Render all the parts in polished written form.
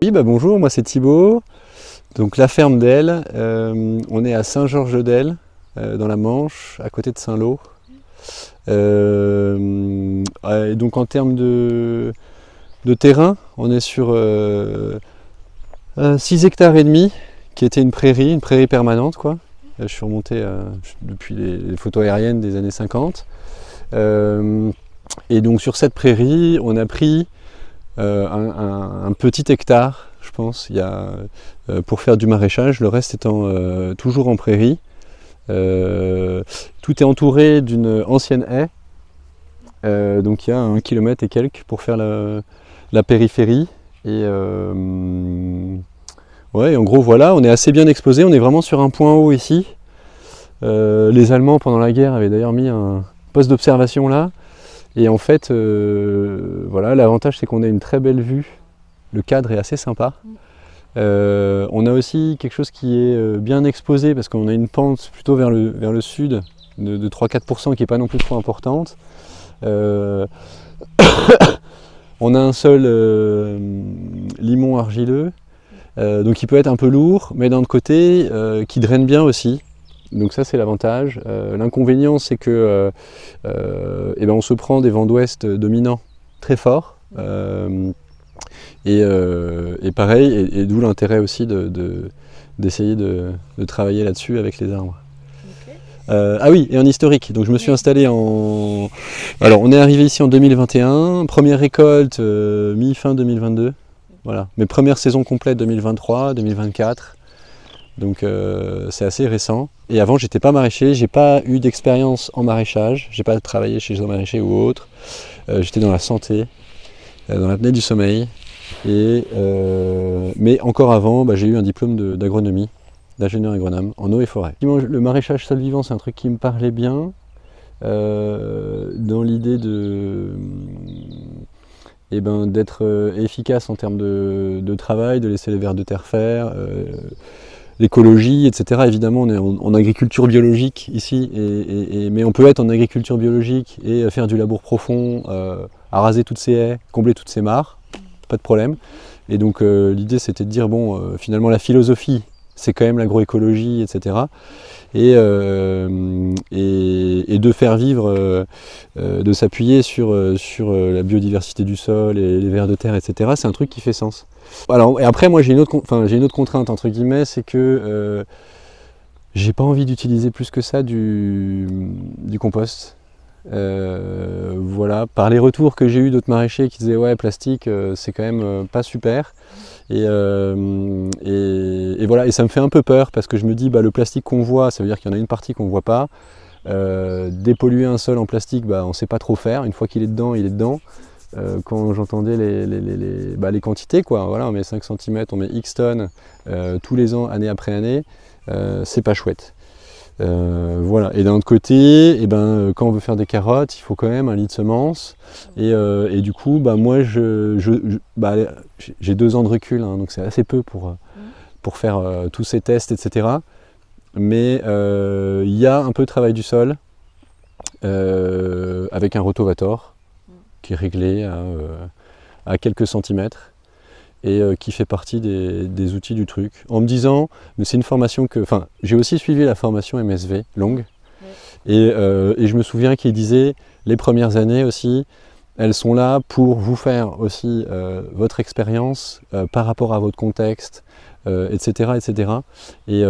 Oui, bonjour, moi c'est Thibaut. Donc la ferme d'Aile, on est à Saint-Georges-d'Aile, dans la Manche, à côté de Saint-Lô. Et donc en termes de terrain, on est sur 6 hectares et demi, qui était une prairie permanente, quoi. Je suis remonté depuis les photos aériennes des années 50. Et donc sur cette prairie, on a pris un petit hectare, je pense, pour faire du maraîchage, le reste étant toujours en prairie. Tout est entouré d'une ancienne haie, donc il y a 1 kilomètre et quelques pour faire la périphérie. Et ouais, en gros voilà, on est assez bien exposé, on est vraiment sur un point haut ici. Les Allemands pendant la guerre avaient d'ailleurs mis un poste d'observation là. Et en fait, voilà, l'avantage c'est qu'on a une très belle vue, le cadre est assez sympa. On a aussi quelque chose qui est bien exposé parce qu'on a une pente plutôt vers le sud de 3-4% qui n'est pas non plus trop importante. On a un sol limon argileux, donc il peut être un peu lourd, mais d'un autre côté qui draine bien aussi. Donc ça c'est l'avantage. L'inconvénient c'est que on se prend des vents d'ouest dominants très forts. Et pareil, et d'où l'intérêt aussi d'essayer de travailler là-dessus avec les arbres. Okay. Ah oui, et en historique, donc je me suis installé en... Alors on est arrivé ici en 2021, première récolte mi-fin 2022, voilà. Mes premières saisons complètes 2023, 2024, donc c'est assez récent. Et avant j'étais pas maraîcher, j'ai pas eu d'expérience en maraîchage, j'ai pas travaillé chez un maraîcher ou autre, j'étais dans la santé, dans l'apnée du sommeil. Mais encore avant, j'ai eu un diplôme d'agronomie, d'ingénieur agronome en eau et forêt. Le maraîchage sol vivant, c'est un truc qui me parlait bien, dans l'idée d'être efficace en termes de travail, de laisser les vers de terre faire, l'écologie, etc. Évidemment, on est en agriculture biologique ici, mais on peut être en agriculture biologique et faire du labour profond, araser toutes ces haies, combler toutes ces mares. Pas de problème. Et donc l'idée c'était de dire finalement la philosophie c'est quand même l'agroécologie, etc. Et de faire vivre, de s'appuyer sur la biodiversité du sol et les vers de terre, etc. C'est un truc qui fait sens. Alors, et après moi j'ai une autre contrainte entre guillemets, c'est que j'ai pas envie d'utiliser plus que ça du compost. Voilà, par les retours que j'ai eu d'autres maraîchers qui disaient ouais plastique c'est quand même pas super et voilà, et ça me fait un peu peur parce que je me dis le plastique qu'on voit, ça veut dire qu'il y en a une partie qu'on voit pas. Dépolluer un sol en plastique, on sait pas trop faire, une fois qu'il est dedans, il est dedans. Quand j'entendais les quantités, quoi, voilà, on met 5 cm, on met X tonnes tous les ans, année après année, c'est pas chouette. Voilà. Et d'un autre côté, quand on veut faire des carottes, il faut quand même 1 litre de semences. Et du coup, moi, j'ai 2 ans de recul, hein, donc c'est assez peu pour faire tous ces tests, etc. Mais il y a un peu de travail du sol avec un rotovator qui est réglé à quelques centimètres. Et qui fait partie des outils du truc. En me disant, mais c'est une formation que... Enfin, j'ai aussi suivi la formation MSV, longue, et je me souviens qu'il disait, les premières années aussi, elles sont là pour vous faire aussi votre expérience par rapport à votre contexte, etc. etc. Et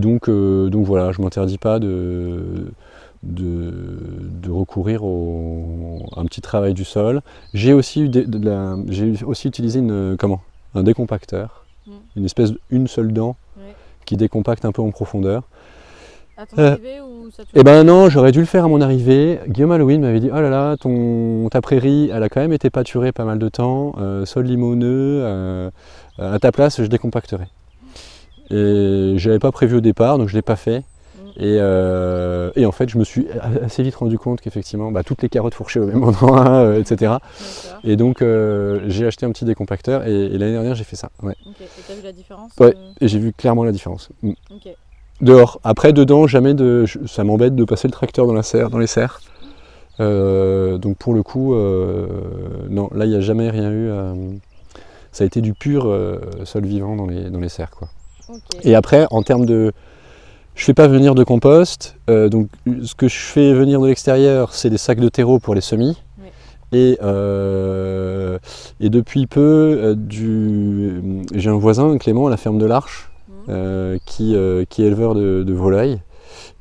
donc voilà, je ne m'interdis pas de recourir à un petit travail du sol. J'ai aussi utilisé un décompacteur, une seule dent qui décompacte un peu en profondeur. À ton arrivée ou ça te... Non, j'aurais dû le faire à mon arrivée. Guillaume Halloween m'avait dit, oh là là, ta prairie, elle a quand même été pâturée pas mal de temps, sol limoneux, à ta place je décompacterai. Et je n'avais pas prévu au départ, donc je ne l'ai pas fait. Et en fait, je me suis assez vite rendu compte qu'effectivement, toutes les carottes fourchaient au même endroit, etc. Et donc, j'ai acheté un petit décompacteur et l'année dernière, j'ai fait ça. Ouais. Okay. Et tu as vu la différence? Ouais, et j'ai vu clairement la différence. Okay. Dehors. Après, dedans, ça m'embête de passer le tracteur dans les serres. Donc pour le coup, non, là, il n'y a jamais rien eu ça a été du pur sol vivant dans les serres, quoi. Okay. Et après, en termes de... Je fais pas venir de compost, donc ce que je fais venir de l'extérieur, c'est des sacs de terreau pour les semis. Ouais. Et depuis peu, j'ai un voisin, Clément, à la ferme de l'Arche, qui est éleveur de volailles.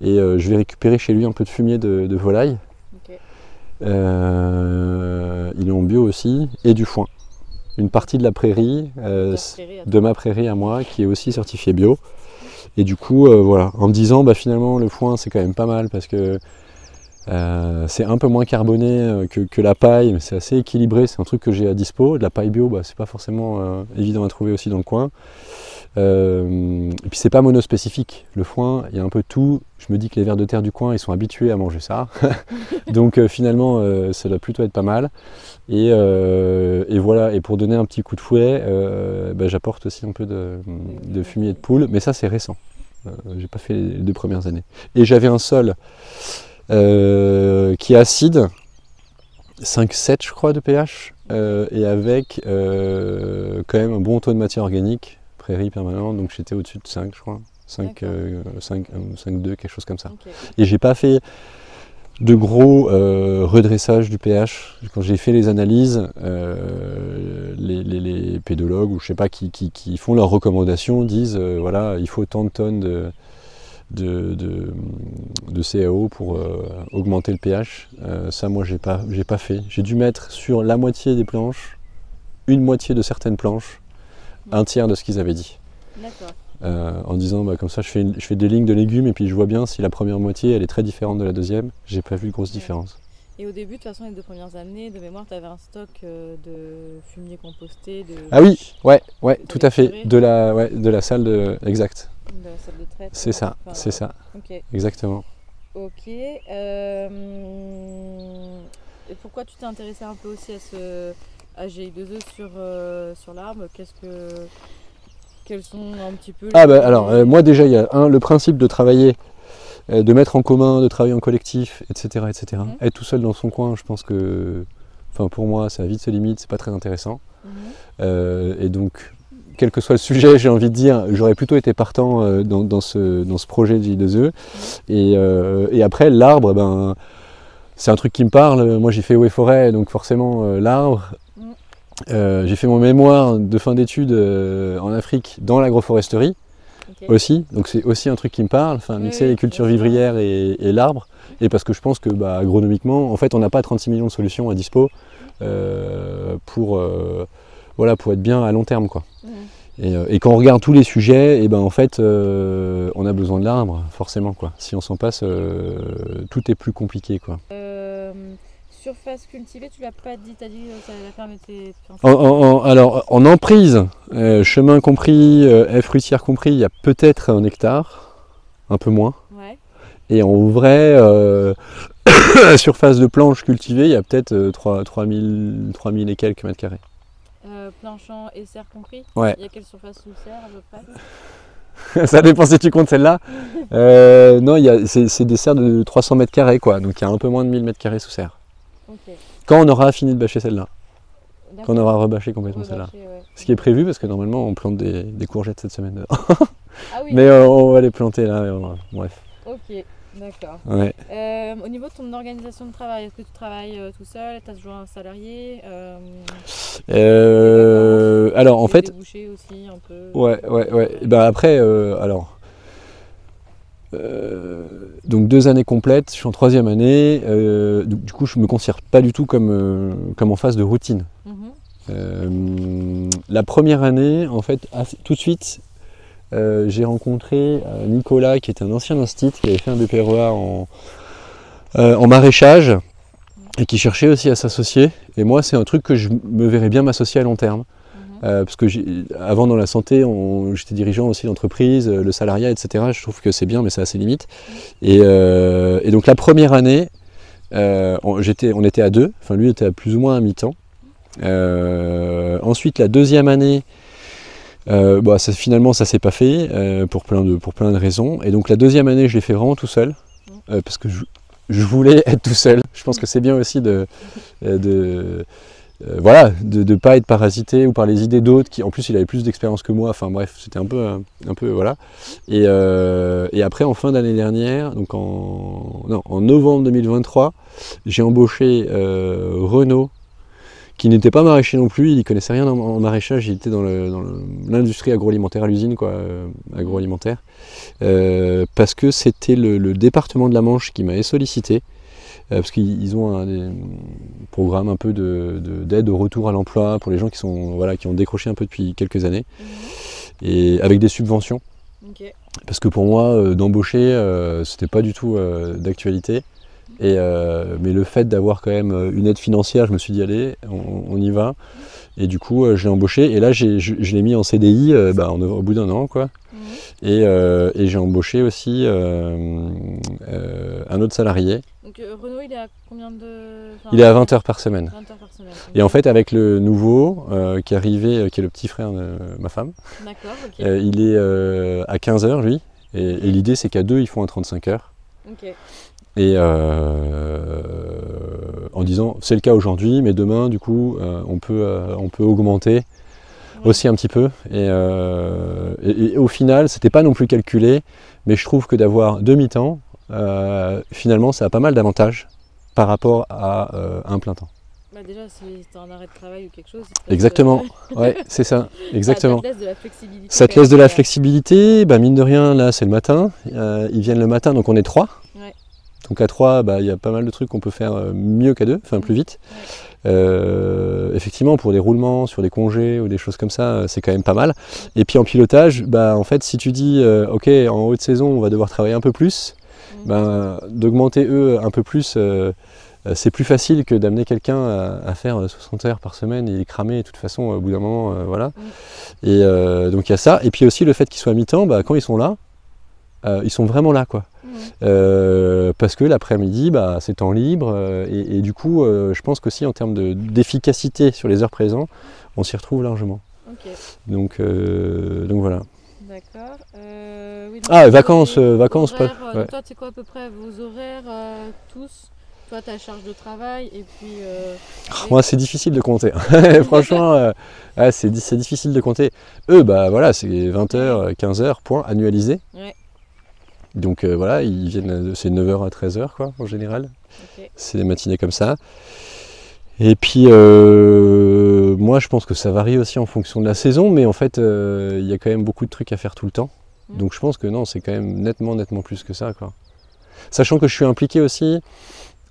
Et je vais récupérer chez lui un peu de fumier de volaille. Okay. Il est en bio aussi, et du foin. Une partie de la prairie, de ma prairie à moi, qui est aussi certifiée bio. Et du coup, voilà, en me disant, finalement, le foin, c'est quand même pas mal, parce que c'est un peu moins carboné que la paille, mais c'est assez équilibré, c'est un truc que j'ai à dispo. De la paille bio, c'est pas forcément évident à trouver aussi dans le coin. Et puis c'est pas monospécifique, le foin, il y a un peu de tout. Je me dis que les vers de terre du coin, ils sont habitués à manger ça. Donc finalement, ça doit plutôt être pas mal. Et voilà, et pour donner un petit coup de fouet, j'apporte aussi un peu de fumier de poule, mais ça c'est récent. J'ai pas fait les 2 premières années. Et j'avais un sol qui est acide, 5,7 je crois de pH, et avec quand même un bon taux de matière organique, prairie permanente, donc j'étais au-dessus de 5 je crois, 5,2, quelque chose comme ça. Okay. Et j'ai pas fait de gros redressage du pH. Quand j'ai fait les analyses, les pédologues ou je sais pas qui font leurs recommandations disent voilà, il faut tant de tonnes de CaO pour augmenter le pH. Ça, moi, j'ai pas fait. J'ai dû mettre sur la moitié des planches, une moitié de certaines planches, un tiers de ce qu'ils avaient dit. D'accord. En disant, comme ça, je fais des lignes de légumes et puis je vois bien si la première moitié, elle est très différente de la deuxième. J'ai pas vu de grosse différence. Et au début, de toute façon, les 2 premières années, de mémoire, tu avais un stock de fumier composté. Ah oui, ouais, tout à fait. De la salle de... Exact. De la salle de traite. C'est ça, c'est ça. Okay. Exactement. Ok. Et pourquoi tu t'es intéressé un peu aussi à GI2E sur l'arbre? Quels sont un petit peu... moi déjà, il y a le principe de travailler, de mettre en commun, de travailler en collectif, etc. Être tout seul dans son coin, je pense que, pour moi, ça a vite ses limites, c'est pas très intéressant. Et donc, quel que soit le sujet, j'ai envie de dire, j'aurais plutôt été partant dans ce projet de GI2E. Et après, l'arbre, c'est un truc qui me parle. Moi, j'ai fait eau et forêt, donc forcément, l'arbre. J'ai fait mon mémoire de fin d'études en Afrique dans l'agroforesterie aussi, donc c'est aussi un truc qui me parle, mixer les cultures vivrières et l'arbre, et parce que je pense que agronomiquement, en fait, on n'a pas 36 millions de solutions à dispo pour être bien à long terme, quoi. Et quand on regarde tous les sujets, en fait, on a besoin de l'arbre, forcément, quoi. Si on s'en passe, tout est plus compliqué, quoi. Surface cultivée, tu l'as pas dit, tu as dit que la ferme était... Alors, en emprise, chemin compris, haies fruitières compris, il y a peut-être 1 hectare, un peu moins. Ouais. Et en vrai, surface de planches cultivées, il y a peut-être 3000 et quelques mètres carrés. Planchant et serre compris? Ouais. Il y a quelle surface sous serre à peu près? Ça dépend si tu comptes celle-là. Non, c'est des serres de 300 mètres carrés, quoi. Donc il y a un peu moins de 1000 mètres carrés sous serre. Okay. Quand on aura fini de bâcher celle-là. Quand on aura rebâché complètement celle-là. Ouais. Ce qui est prévu parce que normalement on plante des courgettes cette semaine dehors. Ah oui. Mais on va les planter là, bref. Ok, d'accord. Ouais. Au niveau de ton organisation de travail, est-ce que tu travailles tout seul? Tu as toujours un salarié? Alors en fait... Débouchés aussi un peu. Ouais. Après, donc 2 années complètes, je suis en 3e année, du coup je me considère pas du tout comme en phase de routine. La première année, en fait, tout de suite, j'ai rencontré Nicolas, qui était un ancien instit, qui avait fait un BPREA en maraîchage, et qui cherchait aussi à s'associer. Et moi, c'est un truc que je me verrais bien m'associer à long terme. Parce que avant dans la santé, j'étais dirigeant aussi d'entreprise, le salariat, etc. Je trouve que c'est bien, mais c'est à ses limites. Et donc la première année, on était à 2, lui était à plus ou moins à mi-temps. Ensuite la 2e année, finalement ça s'est pas fait pour plein de raisons. Et donc la 2e année, je l'ai fait vraiment tout seul, parce que je voulais être tout seul. Je pense que c'est bien aussi voilà, de ne pas être parasité ou par les idées d'autres, qui en plus il avait plus d'expérience que moi, enfin bref, c'était un peu voilà. Et après en fin d'année dernière, donc en novembre 2023, j'ai embauché Renaud, qui n'était pas maraîcher non plus, il ne connaissait rien en maraîchage, il était dans l'industrie agroalimentaire, à l'usine quoi, agroalimentaire, parce que c'était le département de la Manche qui m'avait sollicité, parce qu'ils ont un programme un peu d'aide au retour à l'emploi pour les gens qui ont décroché un peu depuis quelques années, et avec des subventions. Okay. Parce que pour moi, d'embaucher, c'était pas du tout d'actualité. Mais le fait d'avoir quand même une aide financière, je me suis dit allez, on y va. Et du coup, je l'ai embauché. Et là, je l'ai mis en CDI au bout d'un an, quoi. Et j'ai embauché aussi un autre salarié. Donc Renaud, il est à combien de... Il est à 20 heures par semaine. 20 heures par semaine. Et en fait, avec le nouveau qui est arrivé, qui est le petit frère de ma femme, il est à 15 heures, lui. Et l'idée, c'est qu'à deux, ils font un 35 heures. Okay. Et en disant, c'est le cas aujourd'hui, mais demain, du coup, on peut augmenter aussi un petit peu. Et au final, c'était pas non plus calculé, mais je trouve que d'avoir demi-temps, finalement, ça a pas mal d'avantages par rapport à un plein temps. Bah déjà, si tu as un arrêt de travail ou quelque chose... Exactement, ouais, c'est ça, exactement. Ça te laisse de la flexibilité. Ça te laisse de la flexibilité, mine de rien, là, c'est le matin. Ils viennent le matin, donc on est 3. Ouais. Donc à 3, il y a pas mal de trucs qu'on peut faire mieux qu'à 2, enfin plus vite. Ouais. Effectivement, pour des roulements, sur des congés ou des choses comme ça, c'est quand même pas mal. Et puis en pilotage, en fait, si tu dis, ok, en haute saison, on va devoir travailler un peu plus, d'augmenter eux un peu plus, c'est plus facile que d'amener quelqu'un à faire 60 heures par semaine et cramer de toute façon au bout d'un moment, voilà. Et donc il y a ça. Et puis aussi le fait qu'ils soient à mi-temps, quand ils sont là, ils sont vraiment là, quoi. Parce que l'après-midi, c'est temps libre et du coup, je pense qu'aussi en termes d'efficacité sur les heures présentes, on s'y retrouve largement. Okay. Donc voilà. D'accord. Oui, vacances, horaires, pas. Ouais. Toi, c'est quoi à peu près vos horaires tous? Toi, ta charge de travail et puis... Moi, c'est difficile de compter. Franchement, c'est difficile de compter. Eux, voilà, c'est 20h, 15h, point, annualisé. Ouais. Donc voilà, ils viennent, c'est 9h à 13h quoi, en général. Okay. C'est des matinées comme ça. Et puis moi je pense que ça varie aussi en fonction de la saison, mais en fait il y a quand même beaucoup de trucs à faire tout le temps. Donc je pense que non, c'est quand même nettement plus que ça, quoi. Sachant que je suis impliqué aussi,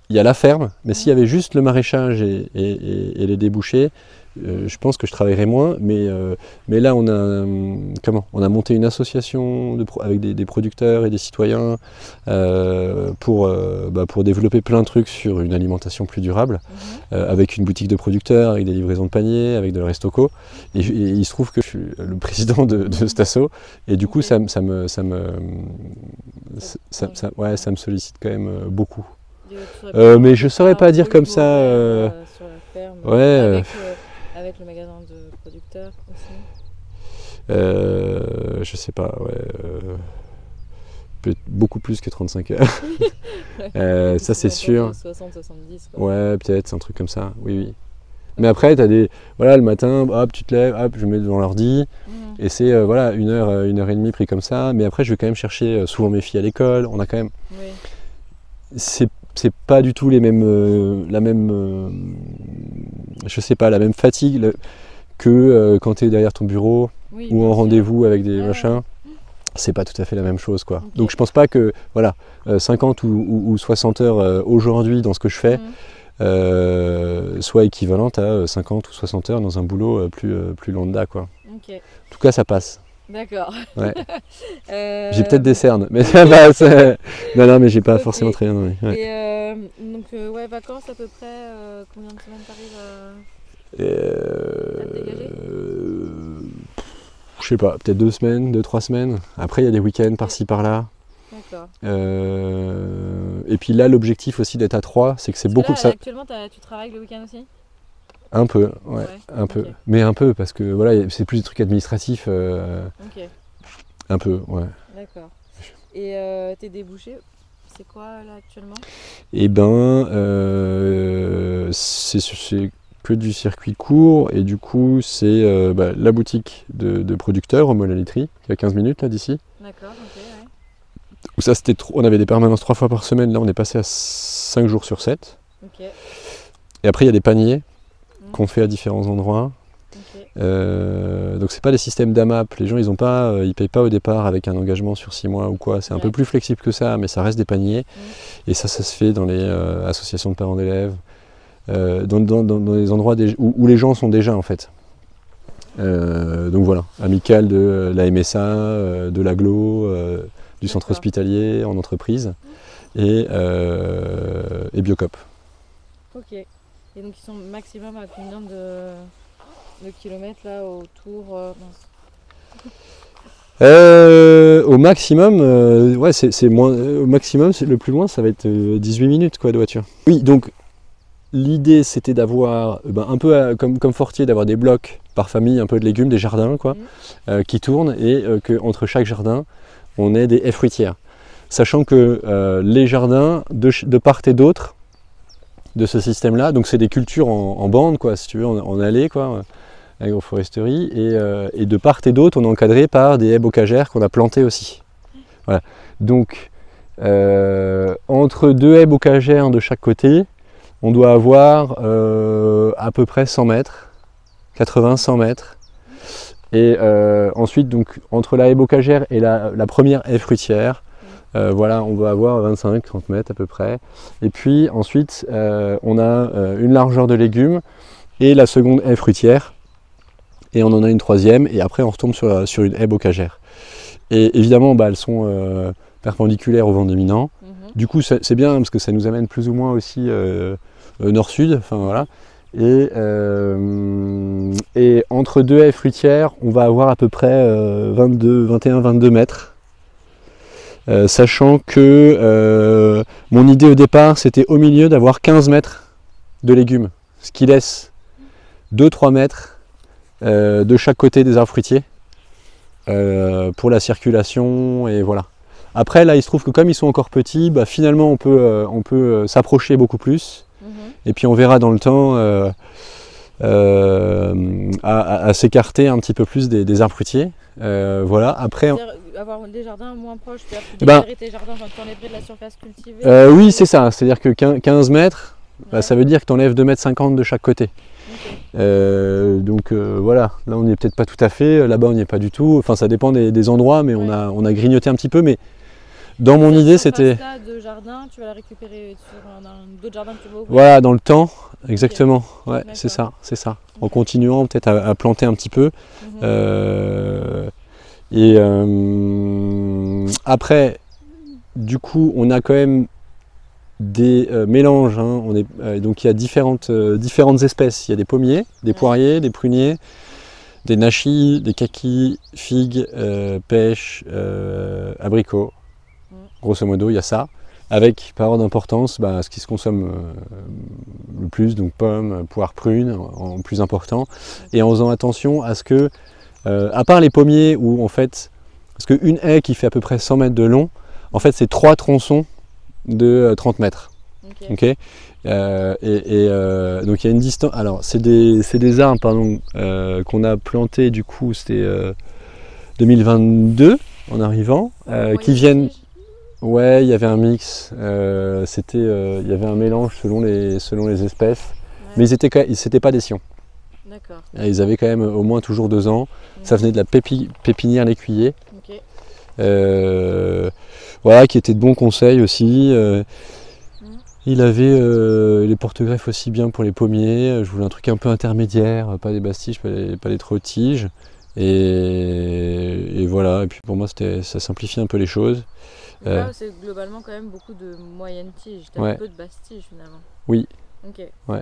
il y a la ferme, mais s'il y avait juste le maraîchage et les débouchés, je pense que je travaillerais moins, mais là on a monté une association avec des producteurs et des citoyens pour développer plein de trucs sur une alimentation plus durable, avec une boutique de producteurs, avec des livraisons de paniers, avec de la restoco, et il se trouve que je suis le président de cet asso, et du coup ça me sollicite quand même beaucoup. Mais je saurais pas dire comme ça. Sur la ferme, avec le magasin de producteurs aussi. Je sais pas, peut-être beaucoup plus que 35 heures. Ça c'est sûr. 60-70. Ouais, peut-être un truc comme ça. Oui. Mais après, t'as le matin, hop, tu te lèves, hop, je mets devant l'ordi, et c'est une heure et demie pris comme ça. Mais après, je vais quand même chercher souvent mes filles à l'école. On a quand même. Oui. C'est pas du tout la même fatigue que quand tu es derrière ton bureau ou en rendez-vous avec des machins. C'est pas tout à fait la même chose, quoi. Okay. Donc je pense pas que 50 ou 60 heures aujourd'hui dans ce que je fais soit équivalente à 50 ou 60 heures dans un boulot plus lambda, quoi. Okay. En tout cas, ça passe. D'accord. Ouais. J'ai peut-être des cernes, mais non, mais j'ai pas forcément très bien. Ouais. Et donc vacances à peu près, combien de semaines t'arrives à te dégager? Je sais pas, peut-être 2 semaines, 2-3 semaines. Après il y a des week-ends par-ci par-là. D'accord. Et puis là l'objectif aussi d'être à 3, c'est que c'est beaucoup là, ça. Actuellement tu travailles le week-end aussi? Un peu, un peu. Mais un peu, parce que c'est plus des trucs administratifs. Un peu, ouais. D'accord. Et tes débouchés, c'est quoi là actuellement? C'est que du circuit court, et du coup c'est la boutique de producteurs au Moulin Litry, qui est à 15 minutes là d'ici. D'accord, ok, ouais. Où ça c'était on avait des permanences 3 fois par semaine, là on est passé à 5 jours sur 7. Ok. Et après il y a des paniers qu'on fait à différents endroits. Donc c'est pas des systèmes d'AMAP, les gens ils payent pas au départ avec un engagement sur 6 mois ou quoi, c'est un peu plus flexible que ça, mais ça reste des paniers. Et ça se fait dans les associations de parents d'élèves, dans les endroits où les gens sont déjà en fait. Donc voilà, amicale de la MSA, de l'aglo, du centre hospitalier en entreprise et Biocop. Ok, et donc ils sont maximum à combien de kilomètres là autour Au maximum, c'est moins. Au maximum, le plus loin, ça va être 18 minutes quoi, de voiture. Oui, donc l'idée c'était d'avoir un peu comme Fortier, d'avoir des blocs par famille, un peu de légumes, des jardins quoi, qui tournent et qu'entre chaque jardin, on ait des haies fruitières. Sachant que les jardins, de part et d'autre de ce système-là, donc c'est des cultures en bande, quoi, si tu veux, en allée, quoi, agroforesterie, et de part et d'autre, on est encadré par des haies bocagères qu'on a plantées aussi. Voilà. Donc, entre 2 haies bocagères de chaque côté, on doit avoir à peu près 100 mètres, 80-100 mètres. Et ensuite, donc, entre la haie bocagère et la première haie fruitière, voilà, on va avoir 25-30 mètres à peu près. Et puis ensuite, on a une largeur de légumes et la seconde haie fruitière. Et on en a une troisième. Et après, on retombe sur une haie bocagère. Et évidemment, elles sont perpendiculaires au vent dominant. Du coup, c'est bien parce que ça nous amène plus ou moins aussi nord-sud. Enfin voilà. Et entre 2 haies fruitières, on va avoir à peu près 21-22 mètres. Sachant que mon idée au départ c'était au milieu d'avoir 15 mètres de légumes, ce qui laisse 2-3 mètres de chaque côté des arbres fruitiers pour la circulation et voilà. Après là il se trouve que comme ils sont encore petits, finalement on peut s'approcher beaucoup plus et puis on verra dans le temps à s'écarter un petit peu plus des arbres fruitiers. Voilà. Après, avoir des jardins moins proches, c'est-à-dire que tes jardins, tu enlèverais de la surface cultivée. Oui, c'est ça. C'est-à-dire que 15 mètres, ça veut dire que tu enlèves 2,50 m de chaque côté. Okay. Donc voilà, là on n'y est peut-être pas tout à fait, là-bas on n'y est pas du tout. Enfin, ça dépend des endroits, mais on a grignoté un petit peu. Mais dans mon idée, c'était. De jardin, tu vas la récupérer sur d'autres jardins que tu vas ouvrir. Voilà, dans le temps, exactement. Okay. Ouais, c'est ça. Okay. En continuant peut-être à planter un petit peu. Après, du coup, on a quand même des mélanges. Hein. Donc il y a différentes espèces. Il y a des pommiers, des poiriers, des pruniers, des nachis, des kakis, figues, pêches, abricots. Grosso modo, il y a ça. Avec, par ordre d'importance, ce qui se consomme le plus, donc pommes, poires, prunes, en plus important. Et en faisant attention à ce que, à part les pommiers, où en fait, parce qu'une haie qui fait à peu près 100 mètres de long, en fait c'est 3 tronçons de 30 mètres. Okay. Donc il y a une distance. Alors c'est des arbres pardon, qu'on a plantés, du coup c'était 2022 en arrivant, qui viennent. Ouais, il y avait un mix, il y avait un mélange selon les espèces, mais c'était pas des Sions. D'accord. Ils avaient quand même au moins toujours 2 ans, ça venait de la pépinière L'Écuyer, voilà, qui était de bons conseils aussi. Il avait les porte-greffes aussi bien pour les pommiers, je voulais un truc un peu intermédiaire, pas des bastiges, pas des trop tiges, et voilà, et puis pour moi ça simplifie un peu les choses. Là, c'est globalement quand même beaucoup de moyennes tiges, t'as un peu de bastiges finalement. Oui. Ok. Ouais.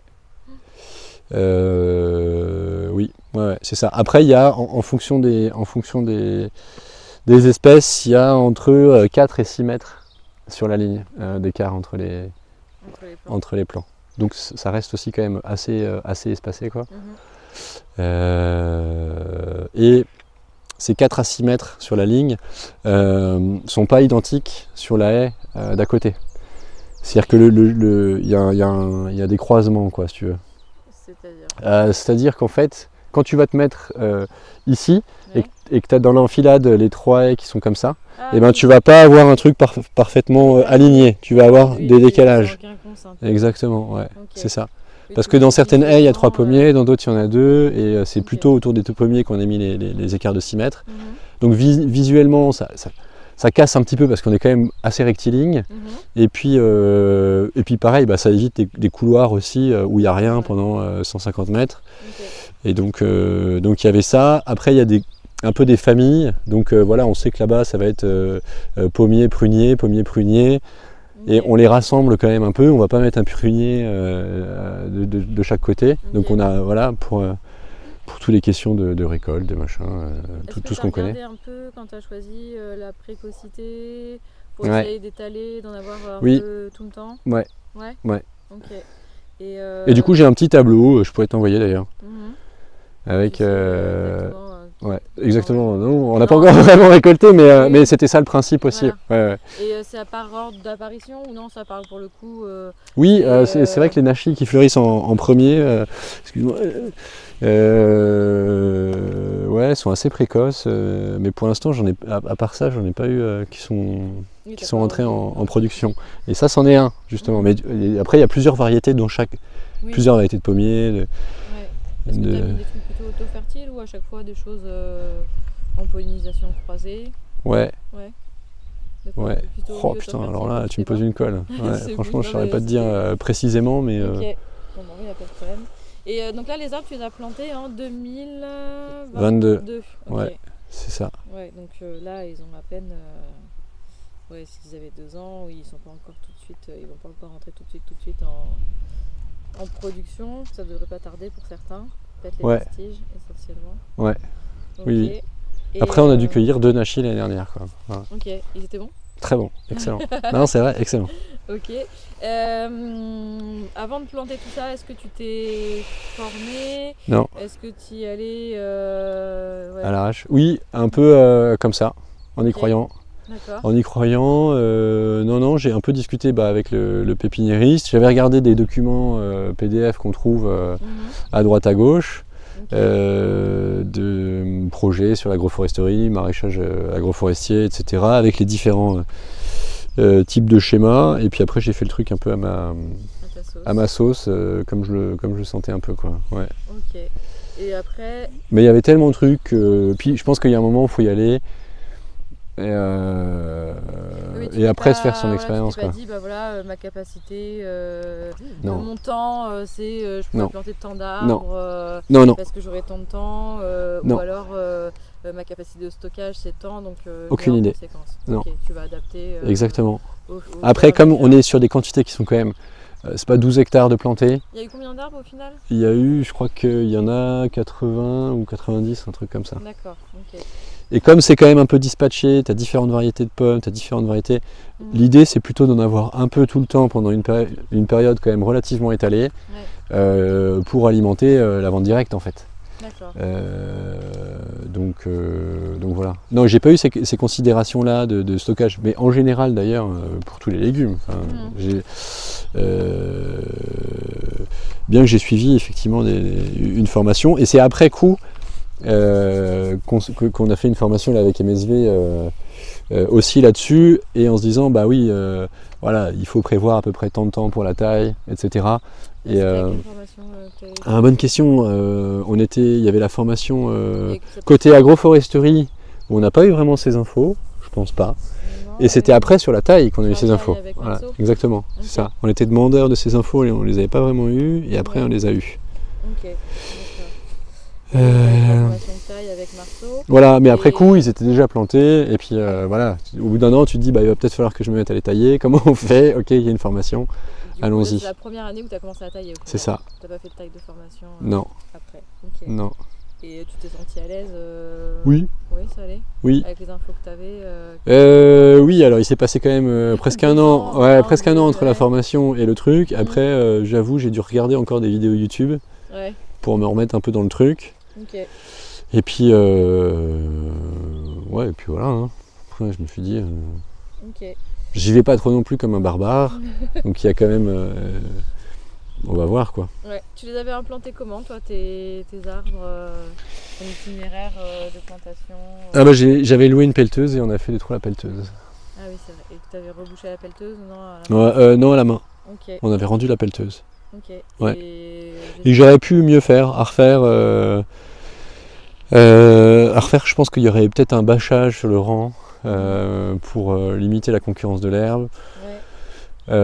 Oui, ouais, c'est ça. Après, il y a en fonction des espèces, il y a entre 4 et 6 mètres sur la ligne d'écart entre les plants. Donc ça reste aussi quand même assez espacé, quoi. Et ces 4 à 6 mètres sur la ligne sont pas identiques sur la haie d'à côté. C'est-à-dire que il y a des croisements, quoi, si tu veux. C'est-à-dire C'est-à-dire qu'en fait, quand tu vas te mettre ici Ouais. et que tu as dans l'enfilade les 3 haies qui sont comme ça, Ah, et ben oui. tu vas pas avoir un truc parfaitement aligné, tu vas avoir Oui, des oui, décalages. c'est en quinconce un peu. Exactement, ouais, Ok. c'est ça. Oui, Parce tu que vois, dans certaines haies, il y a 3 visuellement, pommiers, dans d'autres, il y en a 2, et c'est Ok. plutôt autour des 2 pommiers qu'on a mis les écarts de 6 mètres. Mhm, Donc visuellement, ça casse un petit peu parce qu'on est quand même assez rectiligne. mhm. Et puis pareil, bah, ça évite des couloirs aussi où il n'y a rien Ouais. pendant 150 mètres. Ok. Et donc il y avait ça. Après, il y a un peu des familles. Donc voilà, on sait que là-bas, ça va être pommier, prunier, pommier, prunier. Et Ok. on les rassemble quand même un peu. On va pas mettre un prunier de chaque côté. Donc Ok. on a, voilà, pour toutes les questions de récolte, de machin, Est-ce que tout ce t'as qu'on connaît. regardé un peu quand tu as choisi la précocité pour Ouais. essayer d'étaler, d'en avoir un Oui. peu tout le temps? Ouais. Ouais. Ouais. Ok. Et du coup, j'ai un petit tableau, je pourrais t'envoyer d'ailleurs. Mhm. Avec. Tu sais, exactement, Ouais, exactement. ouais. Non, on n'a pas Non. encore vraiment récolté, mais, Oui. mais c'était ça le principe aussi. Voilà. Ouais, ouais. Et c'est à part ordre d'apparition ou non, ça parle pour le coup Oui, Et, c'est vrai que les nachis qui fleurissent en premier, excuse-moi, ouais, sont assez précoces. Mais pour l'instant, à part ça, j'en ai pas eu qui sont oui, t'as sont pas entrés ordre en production. Et ça, c'en est un justement. Mais après, il y a plusieurs variétés, dont Oui. plusieurs variétés de pommiers. Ouais. Est-ce que tu as de- mis des trucs plutôt auto-fertiles ou à chaque fois des choses en pollinisation croisée? Ouais. D'accord, Ouais. plutôt Oh oui, putain, auto-fertile, alors là, je tu me sais pas. poses une colle. Ouais, C'est franchement, bon, je non, saurais mais pas te dire c'était- précisément, mais. Ok, bon, bah, il n'y a pas de problème. Et donc là, les arbres, tu les as plantés en 2022. 22, Ok. ouais. C'est ça. Ouais, donc là, ils ont à peine. Ouais, s'ils avaient 2 ans, oui, ils sont pas encore tout de suite. Ils vont pas encore rentrer tout de suite en production. Ça devrait pas tarder pour certains. Peut-être les Ouais. vestiges essentiellement. Ouais. Ok. Oui. Et, Après, on a dû cueillir 2 nachis l'année dernière, quoi. Voilà. Ok, ils étaient bons? Très bon, excellent. Non, c'est vrai, excellent. Ok. Avant de planter tout ça, est-ce que tu t'es formé? Non, Est-ce que tu y allais ouais. à l'arrache. Oui, un peu comme ça, en y Ok. croyant. D'accord. En y croyant, non, j'ai un peu discuté avec le pépiniériste. J'avais regardé des documents PDF qu'on trouve Mhm. à droite à gauche, Ok. de projets sur l'agroforesterie, maraîchage agroforestier, etc., avec les différents types de schémas. Et puis après, j'ai fait le truc un peu À ta sauce. à ma sauce, comme je le sentais un peu, quoi. Ouais. Ok. Et après, Mais il y avait tellement de trucs. Puis je pense qu'il y a un moment où il faut y aller. oui, tu Et t'es après pas- se faire son voilà, expérience, tu t'es quoi. pas dit, bah voilà, ma capacité, Non. mon temps, c'est je peux Non. planter tant d'arbres Non. parce que j'aurai tant de temps, Non. ou alors ma capacité de stockage c'est tant, donc je vais Aucune en idée. conséquence. Non. Ok, tu vas adapter. Exactement. Au Après, fur et à comme mesure. on est sur des quantités qui sont quand même. C'est pas 12 hectares de plantés. Il y a eu combien d'arbres au final? Il y a eu, je crois qu'il y en a 80 ou 90, un truc comme ça. D'accord, ok. Et comme c'est quand même un peu dispatché, tu as différentes variétés de pommes, tu as différentes variétés. Mhm. L'idée, c'est plutôt d'en avoir un peu tout le temps pendant une période quand même relativement étalée pour alimenter la vente directe en fait. D'accord. Donc voilà. Non, j'ai pas eu ces considérations-là de stockage, mais en général d'ailleurs pour tous les légumes. Enfin, bien que j'ai suivi effectivement une formation, et c'est après coup qu'on a fait une formation là, avec MSV aussi là-dessus, et en se disant bah oui, voilà, il faut prévoir à peu près tant de temps pour la taille, etc. Et C'était à quelle formation t'as eu? bonne question. Il y avait la formation Et que ça- côté agroforesterie où on n'a pas eu vraiment ces infos, je pense pas. Non, Et c'était après sur la taille qu'on a eu Sur ces la infos. taille avec Voilà, Marceau. exactement, Ok. c'est ça. On était demandeurs de ces infos et on les avait pas vraiment eues, et après Ouais. on les a eues. Ok, d'accord. Euh, La formation de taille avec Marceau. Voilà, mais après Et- coup, ils étaient déjà plantés, et puis voilà, au bout d'un an, tu te dis, bah, il va peut-être falloir que je me mette à les tailler. Comment on fait? Ok, il y a une formation. Du coup, Allons-y. C'est la première année où tu as commencé à tailler. C'est ça. Tu n'as pas fait de taille de formation Non, après. Ok. non. Et tu t'es senti à l'aise Oui, Oui, ça allait. oui. Avec les infos que tu avais. Oui, alors il s'est passé quand même presque un 2 an, ans, ouais, un, presque un an entre la ouais. formation et le truc. Après, j'avoue, j'ai dû regarder encore des vidéos YouTube Ouais, pour me remettre un peu dans le truc. ok. Et puis, ouais, et puis voilà. Hein. Après, je me suis dit, Ok. j'y vais pas trop non plus comme un barbare. Donc il y a quand même on va voir quoi. Ouais. Tu les avais implantés comment, toi, tes arbres, ton itinéraire de plantation Ah bah j'avais loué une pelleteuse et on a fait des trous à la pelleteuse. Ah oui, c'est vrai. Et tu avais rebouché à la pelleteuse, non Non, à la main. Ok. On avait rendu la pelleteuse. Ok. Ouais. Et j'aurais pu mieux faire, à refaire, je pense qu'il y aurait peut-être un bâchage sur le rang pour limiter la concurrence de l'herbe. Ouais.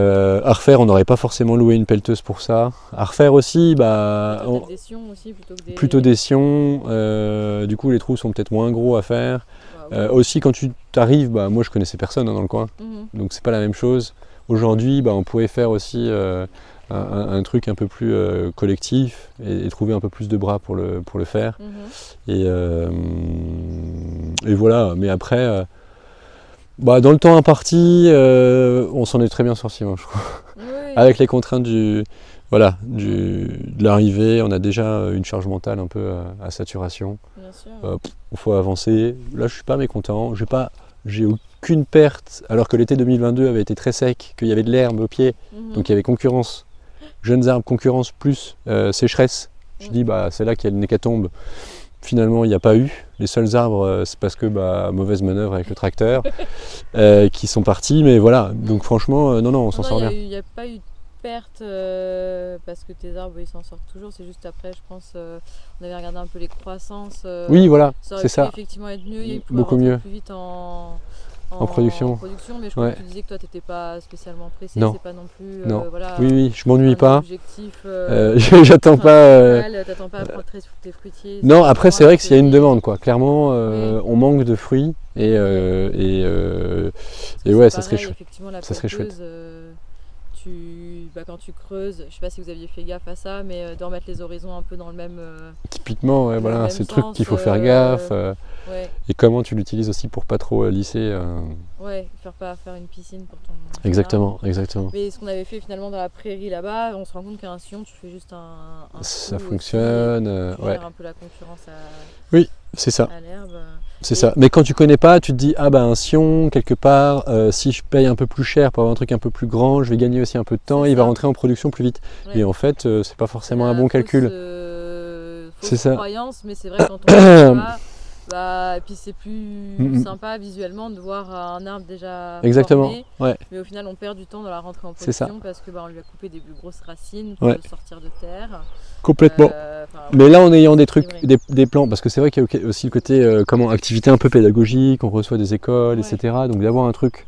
À refaire, on n'aurait pas forcément loué une pelleteuse pour ça. À refaire aussi, Peut-être des sions aussi plutôt des sions. Du coup, les trous sont peut-être moins gros à faire. Aussi, quand tu t'arrives, moi je connaissais personne dans le coin, donc c'est pas la même chose. Aujourd'hui, on pourrait faire aussi un truc un peu plus collectif et trouver un peu plus de bras pour le faire. Et voilà, mais après, dans le temps imparti, on s'en est très bien sorti, moi, je crois. Oui. Avec les contraintes de l'arrivée, on a déjà une charge mentale un peu à saturation. Bien sûr. Il faut avancer. Là, je suis pas mécontent. J'ai aucune perte, alors que l'été 2022 avait été très sec, qu'il y avait de l'herbe au pied, donc il y avait concurrence. Jeunes arbres, concurrence plus sécheresse. Je dis c'est là qu'il y a une hécatombe. Finalement, il n'y a pas eu. Les seuls arbres, c'est parce que mauvaise manœuvre avec le tracteur qui sont partis. Mais voilà, donc franchement, non, on s'en sort bien. Il n'y a pas eu de perte parce que tes arbres, ils s'en sortent toujours. C'est juste après, je pense, on avait regardé un peu les croissances. Oui, voilà, c'est ça. Effectivement, être mieux, il beaucoup mieux. Plus vite en production. Mais je crois que tu disais que toi, tu n'étais pas spécialement pressé. Non. C'est pas non plus. Non. Voilà, oui, je m'ennuie pas. J'attends pas. T'attends pas à prendre tes fruitiers. Non, après, c'est vrai que s'il y a une demande, quoi. Clairement, on manque de fruits et ouais, ça serait chouette. Effectivement, la ça serait chouette. Quand tu creuses, je sais pas si vous aviez fait gaffe à ça, mais de remettre les horizons un peu dans le même. Typiquement, voilà, c'est le truc qu'il faut faire gaffe. Et comment tu l'utilises aussi pour pas trop lisser. Ouais, faire une piscine pour ton. Exactement. Mais ce qu'on avait fait finalement dans la prairie là-bas, on se rend compte qu'un sillon, tu fais juste un ça fonctionne. Tu gères un peu la concurrence oui, c'est ça. À l'herbe. C'est ça. Mais quand tu connais pas, tu te dis un sillon quelque part, si je paye un peu plus cher pour avoir un truc un peu plus grand, je vais gagner aussi un peu de temps et il va rentrer en production plus vite. Ouais. Et en fait, c'est pas forcément un bon calcul. C'est ça. Croyance, mais c'est vrai que quand on et puis c'est plus sympa visuellement de voir un arbre déjà formé, mais au final on perd du temps dans la rentrée en production parce que on lui a coupé des plus grosses racines pour le sortir de terre. Complètement. Mais là en ayant des trucs, des plans, parce que c'est vrai qu'il y a aussi le côté activité un peu pédagogique, on reçoit des écoles, etc. Donc d'avoir un truc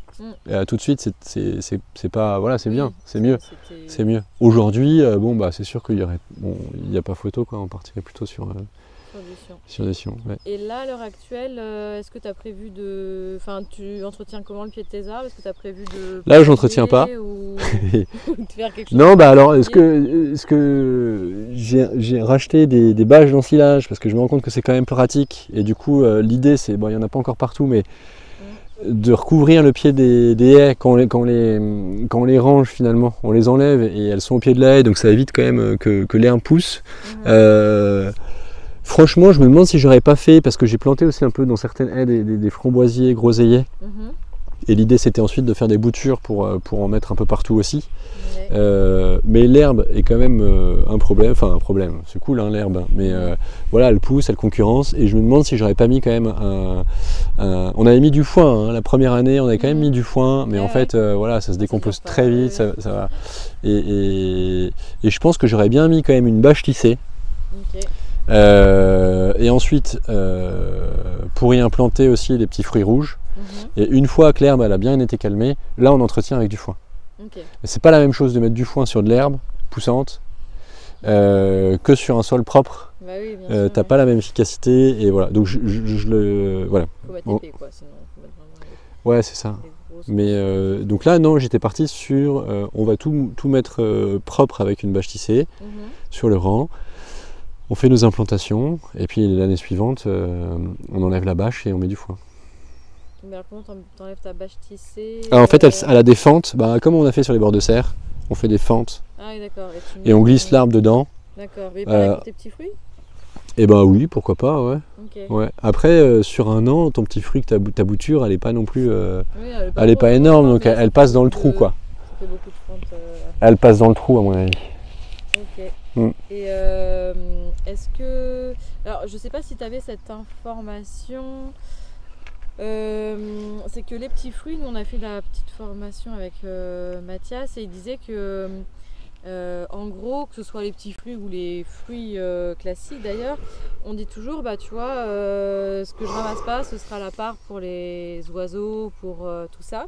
tout de suite, c'est pas c'est bien, c'est mieux, c'est mieux. Aujourd'hui, c'est sûr qu'il y aurait, il n'y a pas photo quoi, on partirait plutôt sur des sions. Ouais. Et là, à l'heure actuelle, est-ce que tu as prévu tu entretiens comment le pied de tes arbres? Est-ce que tu as prévu de... Là, je n'entretiens pas. Ou de faire quelque chose? Non, alors, est-ce que j'ai racheté des bâches d'ensilage parce que je me rends compte que c'est quand même pratique. Et du coup, l'idée, c'est, il n'y en a pas encore partout, mais de recouvrir le pied des haies quand on les range finalement. On les enlève et elles sont au pied de la haie, donc ça évite quand même que l'herbe pousse. Franchement, je me demande si j'aurais pas fait, parce que j'ai planté aussi un peu dans certaines haies des framboisiers groseilliers. Et l'idée c'était ensuite de faire des boutures pour en mettre un peu partout aussi. Mais l'herbe est quand même un problème, c'est cool l'herbe, mais elle pousse, elle concurrence, et je me demande si j'aurais pas mis quand même on avait mis du foin, la première année on avait quand même mis du foin, mais en fait ça se décompose très vite, ça va. Et je pense que j'aurais bien mis quand même une bâche tissée. Et ensuite pour y implanter aussi les petits fruits rouges. Et une fois que l'herbe elle a bien été calmée, là on entretient avec du foin. C'est pas la même chose de mettre du foin sur de l'herbe poussante que sur un sol propre. T'as pas la même efficacité et voilà. Donc je le voilà. Faut mettre épais, quoi, sinon faut mettre vraiment ouais, c'est ça. Mais donc là non, j'étais parti sur on va tout mettre propre avec une bâche tissée sur le rang. On fait nos implantations et puis l'année suivante, on enlève la bâche et on met du foin. Mais alors comment t'enlèves ta bâche tissée? En fait, elle a des fentes, comme on a fait sur les bords de serre, on fait des fentes. Ah oui, d'accord. Et on glisse l'arbre dedans. D'accord. Mais pareil pour tes petits fruits? Eh ben oui, pourquoi pas, ouais. Okay. Ouais. Après, sur un an, ton petit fruit, ta bouture, elle est pas non plus, elle est pas énorme, donc elle passe dans le trou, quoi. Ça fait beaucoup de fentes. Elle passe dans le trou, à mon avis. Ok. Mm. Et est-ce que... Alors, je sais pas si tu avais cette information. C'est que les petits fruits, nous on a fait la petite formation avec Mathias et il disait que en gros, que ce soit les petits fruits ou les fruits classiques d'ailleurs, on dit toujours bah tu vois ce que je ramasse pas ce sera la part pour les oiseaux, pour tout ça.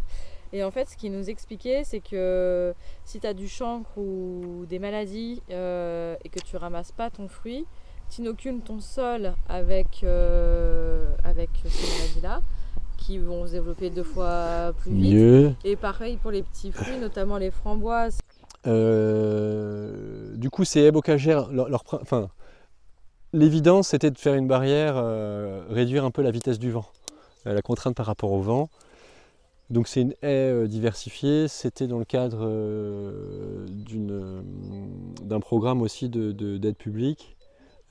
Et en fait ce qu'il nous expliquait c'est que si tu as du chancre ou des maladies et que tu ramasses pas ton fruit, tu inocules ton sol avec ces maladies-là qui vont se développer 2 fois plus vite. Mieux. Et pareil pour les petits fruits, notamment les framboises. Du coup, ces haies bocagères, l'évidence c'était de faire une barrière, réduire un peu la vitesse du vent, la contrainte par rapport au vent. Donc c'est une haie diversifiée, c'était dans le cadre d'un programme aussi d'aide publique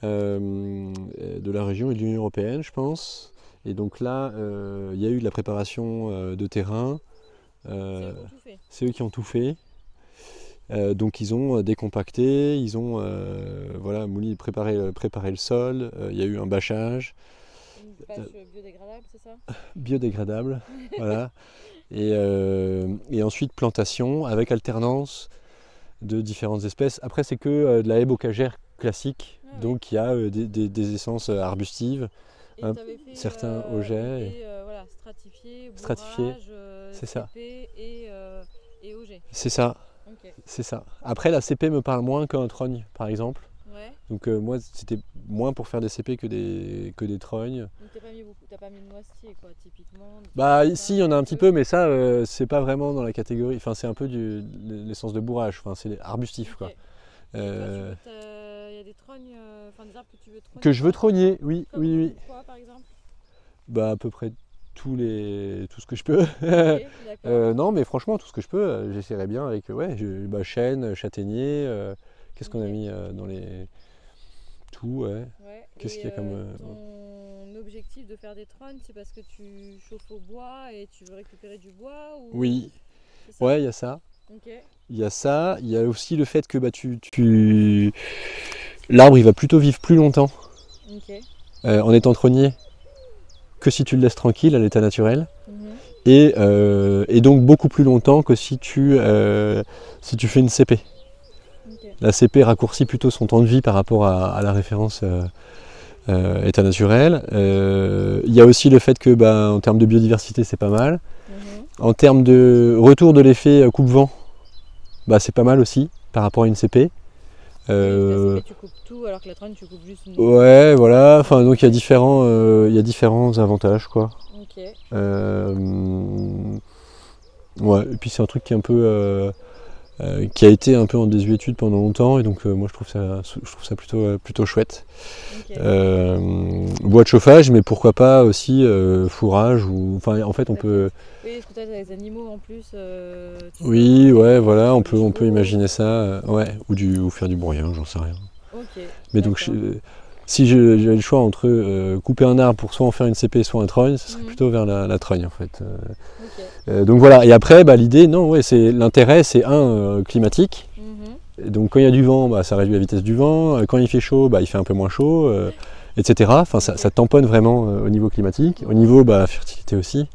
de la région et de l'Union européenne, je pense. Et donc là, il y a eu de la préparation de terrain. C'est eux qui ont tout fait. Donc ils ont décompacté, ils ont voilà, préparé le sol, il y a eu un bâchage. Une bâche biodégradable, c'est ça? Biodégradable, voilà. Et ensuite plantation avec alternance de différentes espèces. Après c'est que de la haie bocagère classique, donc il y a des essences arbustives. Certains augets. Voilà, stratifié, c'est ça. CP et auget. C'est ça. Okay. C'est ça. Après la CP me parle moins qu'un trogne par exemple. Ouais. Donc moi c'était moins pour faire des CP que des trognes. Donc t'as pas mis de noisetier quoi, typiquement. Bah ici il y en a un petit peu, mais ça c'est pas vraiment dans la catégorie. Enfin c'est un peu l'essence de bourrage. Enfin c'est arbustif quoi. Il y a des trognes, des arbres que tu veux trogner. Que je veux trogner, oui, comme oui. Quoi par exemple? Bah à peu près tout ce que je peux. Okay, non mais franchement tout ce que je peux, j'essaierai bien avec chêne, châtaignier, qu'est-ce qu'on a mis dans les... Tout, ouais. Qu'est-ce qu'il y a comme... Ton objectif de faire des trognes, c'est parce que tu chauffes au bois et tu veux récupérer du bois ou... Oui, ouais il y a ça. Okay. Il y a ça, il y a aussi le fait que l'arbre il va plutôt vivre plus longtemps en étant trogné que si tu le laisses tranquille à l'état naturel. Et donc beaucoup plus longtemps que si tu fais une CP. La CP raccourcit plutôt son temps de vie par rapport à la référence état naturel. Il y a aussi le fait que en termes de biodiversité c'est pas mal. En termes de retour de l'effet coupe-vent, c'est pas mal aussi par rapport à une CP. La CP tu coupes tout alors que la trogne tu coupes juste une... Ouais voilà, enfin donc il y a différents avantages quoi. Ouais, et puis c'est un truc qui est un peu qui a été un peu en désuétude pendant longtemps et donc moi je trouve ça plutôt chouette. Bois de chauffage, mais pourquoi pas aussi fourrage ou enfin en fait on peut. Oui, est-ce que tu as des animaux en plus oui, ouais, voilà, on peut imaginer ça, ouais, ou faire du broyat, j'en sais rien. Mais donc si j'avais le choix entre couper un arbre pour soit en faire une CP soit un trogne, ce serait plutôt vers la trogne en fait. Donc voilà, et après l'idée, c'est l'intérêt, c'est climatique. Donc quand il y a du vent, ça réduit la vitesse du vent, quand il fait chaud, il fait un peu moins chaud, etc. Enfin ça tamponne vraiment au niveau climatique, au niveau fertilité aussi.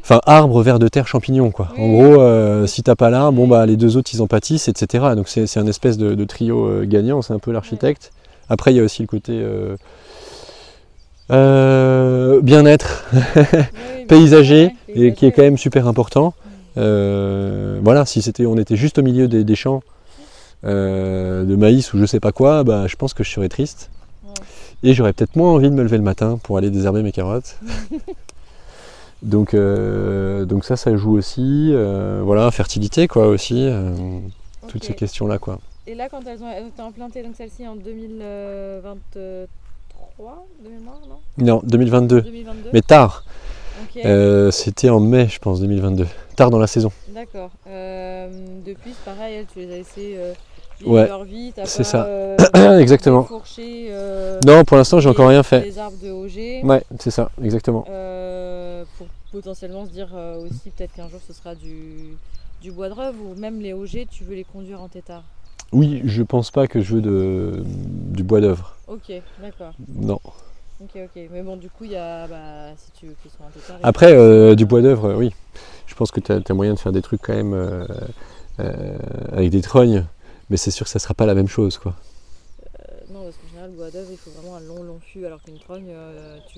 Enfin arbre, vers de terre, champignons quoi. En gros, si t'as pas l'arbre, les deux autres ils en pâtissent, etc. Donc c'est un espèce de trio gagnant, c'est un peu l'architecte. Après il y a aussi le côté bien-être paysager et qui est quand même super important. Voilà, si on était juste au milieu des champs de maïs ou je sais pas quoi, je pense que je serais triste et j'aurais peut-être moins envie de me lever le matin pour aller désherber mes carottes. Donc ça joue aussi, voilà, fertilité quoi aussi, toutes ces questions là quoi. Et là quand elles ont été implantées, donc celle-ci en 2023 de mémoire, non? Non, 2022. Mais tard. C'était en mai je pense 2022, tard dans la saison. D'accord. Depuis c'est pareil, tu les as laissés vivre leur vie, t'as c'est pas ça. Exactement. Fourché, non pour l'instant j'ai encore rien fait. Les arbres de auger. Ouais c'est ça, exactement. Pour potentiellement se dire aussi peut-être qu'un jour ce sera du bois de reuve ou même les augers tu veux les conduire en tétard. Oui, je pense pas que je veux du bois d'œuvre. Ok, d'accord. Non. Ok. Mais bon, du coup, il y a, si tu veux qu'ils soient en total. Après, du bois d'œuvre, oui. Je pense que tu as moyen de faire des trucs quand même avec des trognes, mais c'est sûr que ça sera pas la même chose, quoi. Non, parce qu'en général, le bois d'œuvre, il faut vraiment un long fût, alors qu'une trogne,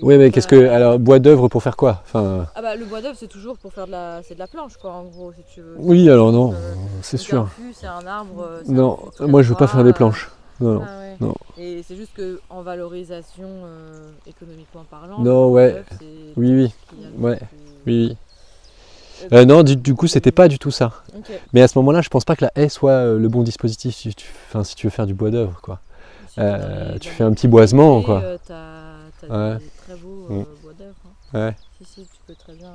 Oui, mais qu'est-ce que... Alors, bois d'œuvre pour faire quoi? Enfin... le bois d'œuvre, c'est toujours pour faire c'est de la planche, quoi, en gros, si tu veux. Oui, alors non, c'est sûr. Un fût, c'est un arbre. Non, moi je veux pas faire des planches. Non, Ah ouais. non. Et c'est juste qu'en valorisation, économiquement parlant, non, ouais. Oui. Ouais. Oui. Non, du coup, c'était pas du tout ça. Okay. Mais à ce moment-là, je pense pas que la haie soit le bon dispositif si tu veux faire du bois d'œuvre, quoi. Tu fais un petit boisement, quoi. T'as des très beaux bois d'œuvre. Hein. Ouais. Si, tu peux très bien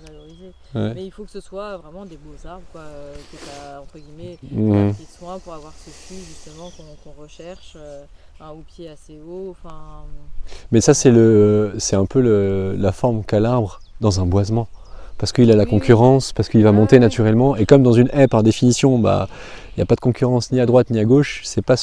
valoriser. Ouais. Mais il faut que ce soit vraiment des beaux arbres, quoi, que tu as, entre guillemets, un petit soin pour avoir ce fût, justement, qu'on recherche, un houppier assez haut. Mais ça, c'est un peu la forme qu'a l'arbre dans un boisement. Parce qu'il a la concurrence, parce qu'il va monter naturellement. Et comme dans une haie, par définition, il n'y a pas de concurrence ni à droite ni à gauche, c'est pas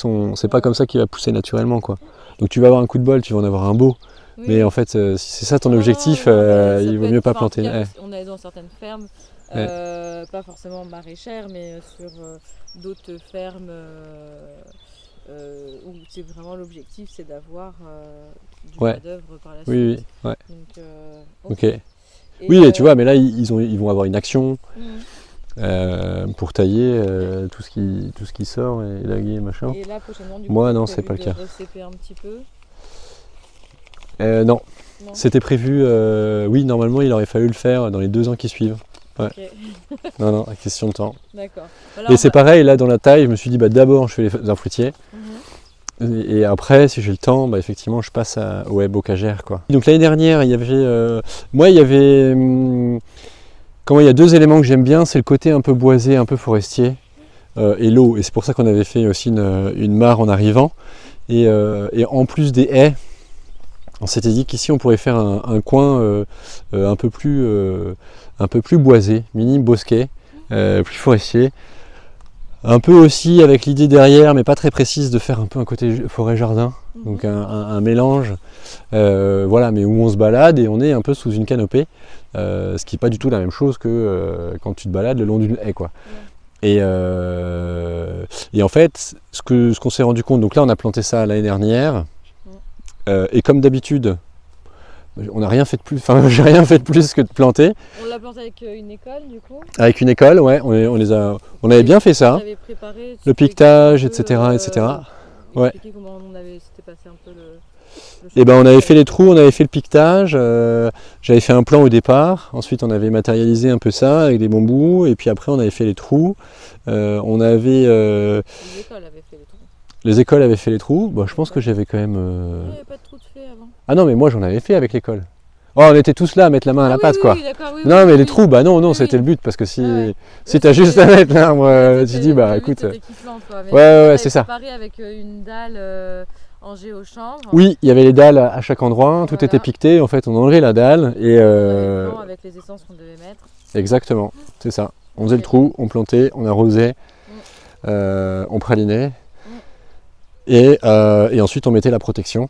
comme ça qu'il va pousser naturellement, quoi. Donc tu vas avoir un coup de bol, tu vas en avoir un beau. Oui. Mais en fait, si c'est ça ton objectif, il vaut mieux pas planter une haie. On est dans certaines fermes, pas forcément maraîchères, mais sur d'autres fermes où c'est vraiment l'objectif, c'est d'avoir du bois d'œuvre par la suite. Oui. Donc, ok. Oui, et tu vois, mais là, ils vont avoir une action pour tailler tout ce qui sort et laguer, machin. Et là, prochainement, du moi, non, c'est pas le cas. Un petit peu. Non. C'était prévu, oui, normalement, il aurait fallu le faire dans les 2 ans qui suivent. Ouais. Okay. non, question de temps. D'accord. Et c'est pareil, là, dans la taille, je me suis dit, d'abord, je fais les fruitiers. Et après, si j'ai le temps, effectivement, je passe au bocagère, quoi. Donc l'année dernière, il y avait, il y a 2 éléments que j'aime bien, c'est le côté un peu boisé, un peu forestier, et l'eau. Et c'est pour ça qu'on avait fait aussi une mare en arrivant. Et en plus des haies, on s'était dit qu'ici on pourrait faire un coin un peu plus boisé, mini bosquet, plus forestier. Un peu aussi avec l'idée derrière, mais pas très précise, de faire un peu un côté forêt-jardin, donc un mélange, voilà, mais où on se balade et on est un peu sous une canopée, ce qui n'est pas du tout la même chose que quand tu te balades le long d'une haie, quoi. Et en fait, ce qu'on s'est rendu compte, donc là on a planté ça l'année dernière, et comme d'habitude, on n'a rien fait de plus, j'ai rien fait de plus que de planter. On l'a planté avec une école, du coup. Avec une école, ouais, on avait bien fait ça. Le piquetage, etc. Ouais. Comment s'était passé un peu et on avait fait les trous, on avait fait le piquetage, j'avais fait un plan au départ, ensuite on avait matérialisé un peu ça avec des bambous, et puis après on avait fait les trous, on avait... Les écoles avaient fait les trous. Les écoles avaient fait les trous, je pense que j'avais quand même... Il n'y avait pas de trous de fait avant. Ah non, mais moi j'en avais fait avec l'école. Oh, on était tous là à mettre la main à la pâte, quoi. Oui, non, mais les trous, non, c'était le but, parce que si t'as juste à mettre l'arbre, tu dis, écoute... Ouais, c'est ça. Préparé avec une dalle en géochambre. Oui, il y avait les dalles à chaque endroit, tout était piqueté, en fait, on enlevait la dalle, et... avec les essences qu'on devait mettre. Exactement, c'est ça. On faisait le trou, on plantait, on arrosait, on pralinait, et ensuite on mettait la protection.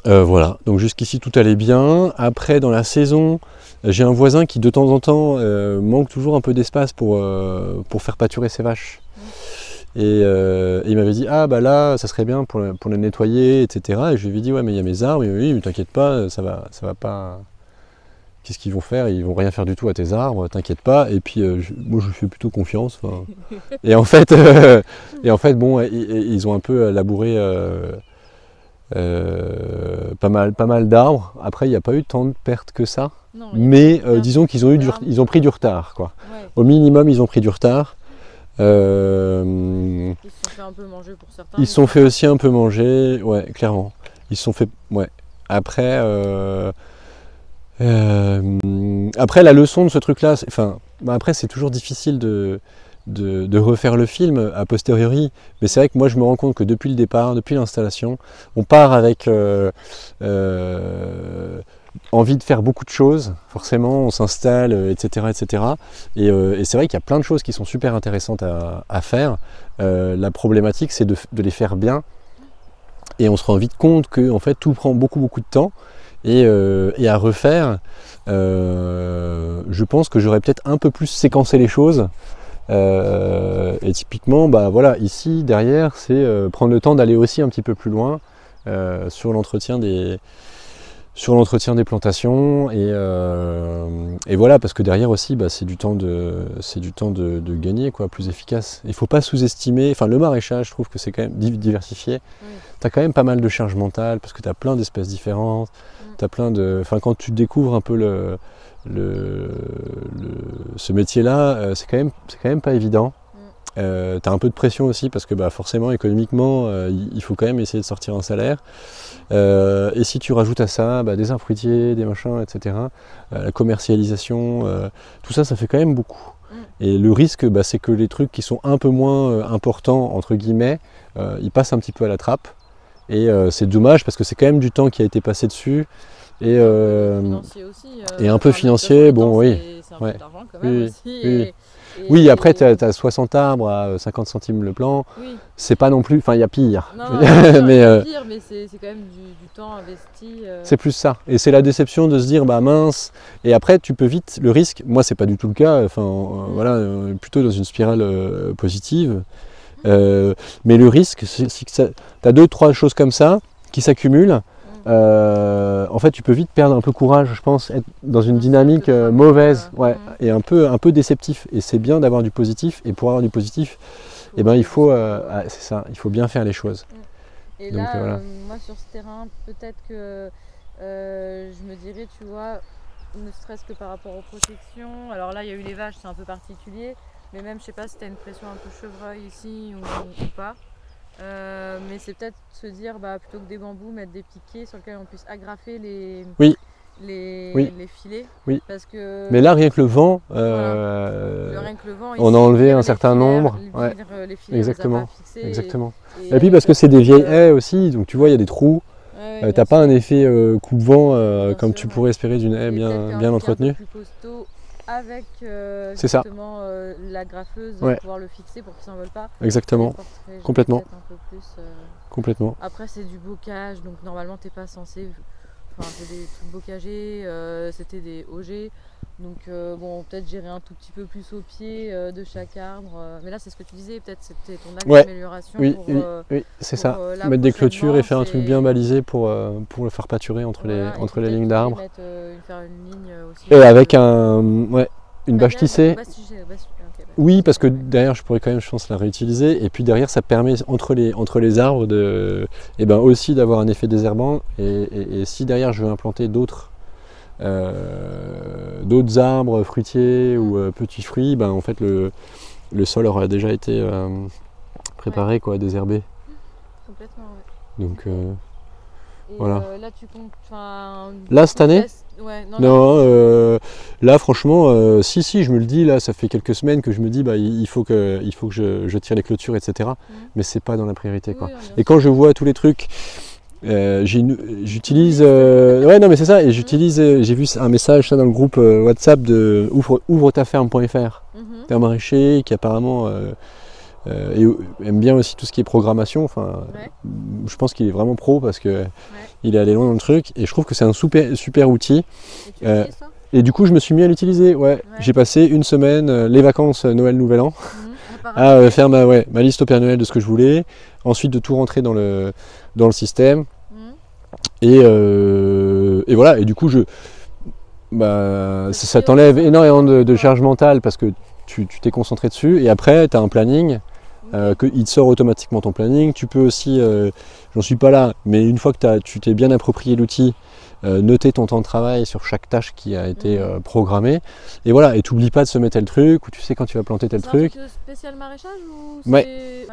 Voilà, donc jusqu'ici tout allait bien. Après, dans la saison, j'ai un voisin qui de temps en temps manque toujours un peu d'espace pour faire pâturer ses vaches. Et il m'avait dit, là, ça serait bien pour les nettoyer, etc. Et je lui ai dit, ouais, mais il y a mes arbres. Et oui, mais t'inquiète pas, ça va pas... Qu'est-ce qu'ils vont faire? Ils vont rien faire du tout à tes arbres, t'inquiète pas. Et puis, moi, je lui fais plutôt confiance. Et en fait, bon, ils ont un peu labouré... pas mal d'arbres. Après, il n'y a pas eu tant de pertes que ça. Non, mais disons qu'ils ont pris du retard, quoi. Ouais. Au minimum, ils ont pris du retard. Ils se sont fait un peu manger pour certains. Ils se sont fait aussi un peu manger, ouais, clairement. Ils se sont fait, ouais. Après, la leçon de ce truc-là, après, c'est toujours difficile de refaire le film a posteriori, mais c'est vrai que moi je me rends compte que depuis le départ, depuis l'installation, on part avec envie de faire beaucoup de choses, forcément, on s'installe, etc. etc. Et c'est vrai qu'il y a plein de choses qui sont super intéressantes à faire. La problématique, c'est de les faire bien. Et on se rend vite compte que en fait, tout prend beaucoup de temps. Et à refaire, je pense que j'aurais peut-être un peu plus séquencé les choses. Et typiquement, bah, voilà, ici, derrière, c'est prendre le temps d'aller aussi un petit peu plus loin sur l'entretien des plantations et voilà, parce que derrière aussi bah, c'est du temps de gagner, quoi, plus efficace. Il ne faut pas sous-estimer, enfin le maraîchage, je trouve que c'est quand même diversifié. Tu as quand même pas mal de charges mentales parce que tu as plein d'espèces différentes, t'as plein de, enfin quand tu découvres un peu ce métier-là, c'est quand même pas évident. Tu as un peu de pression aussi parce que bah, forcément économiquement il faut quand même essayer de sortir un salaire. Et si tu rajoutes à ça bah, des arbres fruitiers, des machins, etc., la commercialisation, tout ça, ça fait quand même beaucoup. Et le risque, bah, c'est que les trucs qui sont un peu moins importants, entre guillemets, ils passent un petit peu à la trappe. Et c'est dommage parce que c'est quand même du temps qui a été passé dessus. Et financier aussi, et un peu financier, bon, oui. C'est un peu d'argent quand même aussi. Oui, après tu as 60 arbres à 50 centimes le plan, c'est pas non plus, enfin il y a pire. Non, il y a pire, mais c'est quand même du temps investi. C'est plus ça, et c'est la déception de se dire bah mince, et après tu peux vite, le risque, moi c'est pas du tout le cas, enfin voilà, plutôt dans une spirale positive, mais le risque c'est que tu as 2-3 choses comme ça qui s'accumulent. En fait tu peux vite perdre un peu courage, je pense, être dans une dynamique mauvaise, et un peu déceptif, et c'est bien d'avoir du positif, et pour avoir du positif eh ben, il faut c'est ça, il faut bien faire les choses. Et donc, là voilà. Moi sur ce terrain peut-être que je me dirais, tu vois, ne serait-ce que par rapport aux protections, alors là il y a eu les vaches, c'est un peu particulier, mais même je sais pas si tu as une pression un peu chevreuil ici ou pas. Mais c'est peut-être se dire bah, plutôt que des bambous, mettre des piquets sur lesquels on puisse agrafer les filets. Oui. Parce que, mais là rien que le vent, rien que le vent on a enlevé un certain nombre. Les filets, exactement. Fixés, exactement. Et puis parce que c'est des vieilles haies aussi, donc tu vois il y a des trous. T'as pas un effet coupe-vent comme tu pourrais espérer d'une haie bien entretenue. Plus costaud, avec justement la graffeuse pour pouvoir le fixer pour qu'il ne s'envole pas. Exactement, complètement. Un peu plus, complètement. Après c'est du bocage, donc normalement t'es pas censé, enfin c'est des trucs bocagés, c'était des OG, donc bon peut-être gérer un tout petit peu plus au pied de chaque arbre, mais là c'est ce que tu disais, peut-être c'était ton axe d'amélioration. Oui, c'est ça, mettre des clôtures et faire un truc bien balisé pour le faire pâturer entre les lignes d'arbres. Faire une ligne aussi. Et avec une bâche tissée. Oui, parce que derrière je pourrais quand même, je pense, la réutiliser, et puis derrière ça permet entre les arbres aussi d'avoir un effet désherbant, et si derrière je veux implanter d'autres arbres fruitiers ou petits fruits, en fait le sol aura déjà été préparé, quoi, désherbé. Complètement, donc voilà. Là tu comptes, là cette année là franchement si je me le dis, là ça fait quelques semaines que je me dis il faut que je tire les clôtures, etc. Mais c'est pas dans la priorité, quoi. Et quand je vois tous les trucs, j'utilise non mais c'est ça, et j'utilise, j'ai vu un message ça dans le groupe WhatsApp de ouvre-ta-ferme.fr, un maraîcher qui apparemment aime bien aussi tout ce qui est programmation, je pense qu'il est vraiment pro parce que il est allé loin dans le truc, et je trouve que c'est un super outil. Et du coup je me suis mis à l'utiliser, j'ai passé une semaine, les vacances Noël Nouvel An, à faire ma liste au Père Noël de ce que je voulais, ensuite de tout rentrer dans le système, et voilà, et du coup ça t'enlève énormément de charge mentale parce que tu t'es concentré dessus, et après tu as un planning. Il te sort automatiquement ton planning. Tu peux aussi, j'en suis pas là, mais une fois que tu t'es bien approprié l'outil, noter ton temps de travail sur chaque tâche qui a été programmée, et voilà, et t'oublies pas de semer tel truc, ou tu sais quand tu vas planter tel truc. C'est un truc spécial maraîchage ou c'est...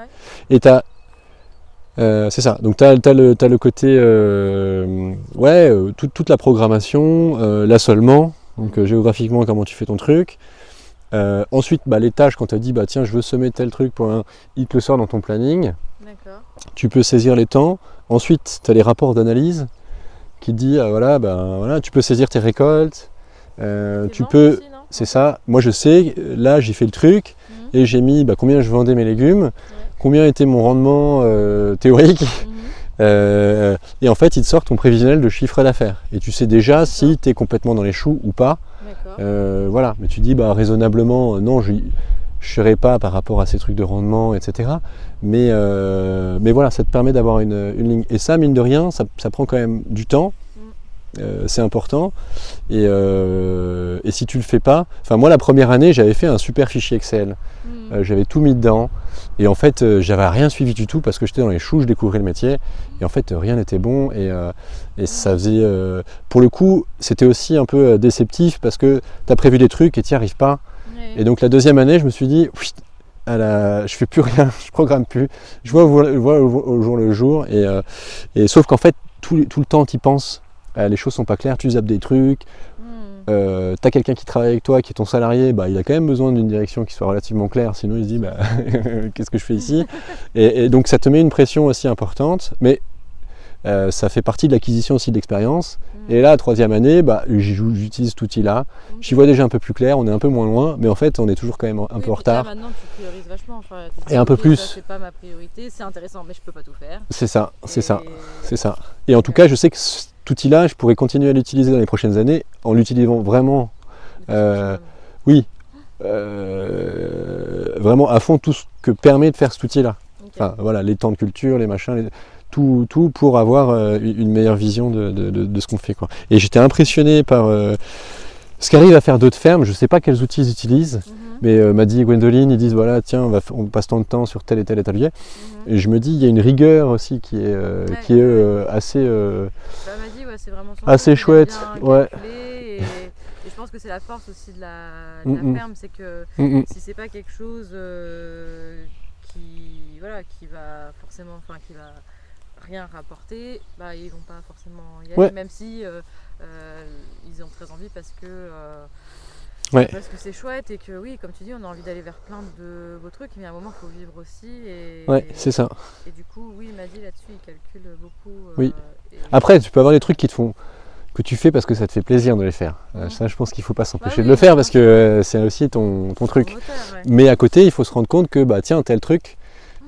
Et c'est ça, donc t'as le côté toute la programmation, l'assolement, donc géographiquement comment tu fais ton truc. Ensuite les tâches, quand tu as dit tiens je veux semer tel truc, il te le sort dans ton planning. Tu peux saisir les temps. Ensuite tu as les rapports d'analyse, qui te dit voilà, voilà, tu peux saisir tes récoltes, tu peux, aussi, c'est ça. Moi je sais, là j'ai fait le truc et j'ai mis combien je vendais mes légumes, combien était mon rendement théorique. Et en fait, ils te sortent ton prévisionnel de chiffre d'affaires. Et tu sais déjà si tu es complètement dans les choux ou pas. Voilà. Mais tu dis raisonnablement, non, je ne serai pas par rapport à ces trucs de rendement, etc. Mais voilà, ça te permet d'avoir une ligne. Et ça, mine de rien, ça prend quand même du temps. C'est important. Et si tu le fais pas, moi la première année, j'avais fait un super fichier Excel. J'avais tout mis dedans. Et en fait, j'avais rien suivi du tout parce que j'étais dans les choux, je découvrais le métier. Et en fait, rien n'était bon. Et ça faisait. Pour le coup, c'était aussi un peu déceptif parce que tu as prévu des trucs et tu n'y arrives pas. Et donc la deuxième année, je me suis dit, je fais plus rien, je programme plus. Je vois au jour le jour. Et sauf qu'en fait, tout le temps, tu y penses. Les choses sont pas claires, tu zappes des trucs. Tu as quelqu'un qui travaille avec toi, qui est ton salarié, il a quand même besoin d'une direction qui soit relativement claire, sinon il se dit qu'est-ce que je fais ici. Et donc ça te met une pression aussi importante, mais ça fait partie de l'acquisition aussi d'expérience. Et là, la troisième année, j'utilise cet outil-là, j'y vois déjà un peu plus clair, on est un peu moins loin, mais en fait on est toujours quand même un peu en retard. Là, maintenant tu priorises vachement, et un peu plus. C'est pas ma priorité, c'est intéressant, mais je peux pas tout faire. C'est ça. Et en tout cas, je sais que cet outil-là, je pourrais continuer à l'utiliser dans les prochaines années en l'utilisant vraiment, vraiment à fond tout ce que permet de faire cet outil-là. Voilà, les temps de culture, les machins, tout pour avoir une meilleure vision de ce qu'on fait, quoi. Et j'étais impressionné par ce qu'arrivent à faire d'autres fermes. Je ne sais pas quels outils ils utilisent, mais m'a dit Gwendoline, ils disent voilà, tiens, on passe tant de temps sur tel et tel atelier. Et je me dis, il y a une rigueur aussi qui est assez, m'a dit, c'est vraiment assez chouette. Et je pense que c'est la force aussi de la ferme, c'est que si c'est pas quelque chose qui va forcément, qui va rien rapporter, ils vont pas forcément y aller, même si ils ont très envie parce que c'est chouette et que comme tu dis, on a envie d'aller vers plein de beaux trucs, mais à un moment il faut vivre aussi. C'est ça. Et du coup, il m'a dit là-dessus, il calcule beaucoup. Après, tu peux avoir des trucs que tu fais parce que ça te fait plaisir de les faire. Ça, je pense qu'il ne faut pas s'empêcher de le faire parce que c'est aussi ton truc. Moteur, Mais à côté, il faut se rendre compte que tiens, tel truc,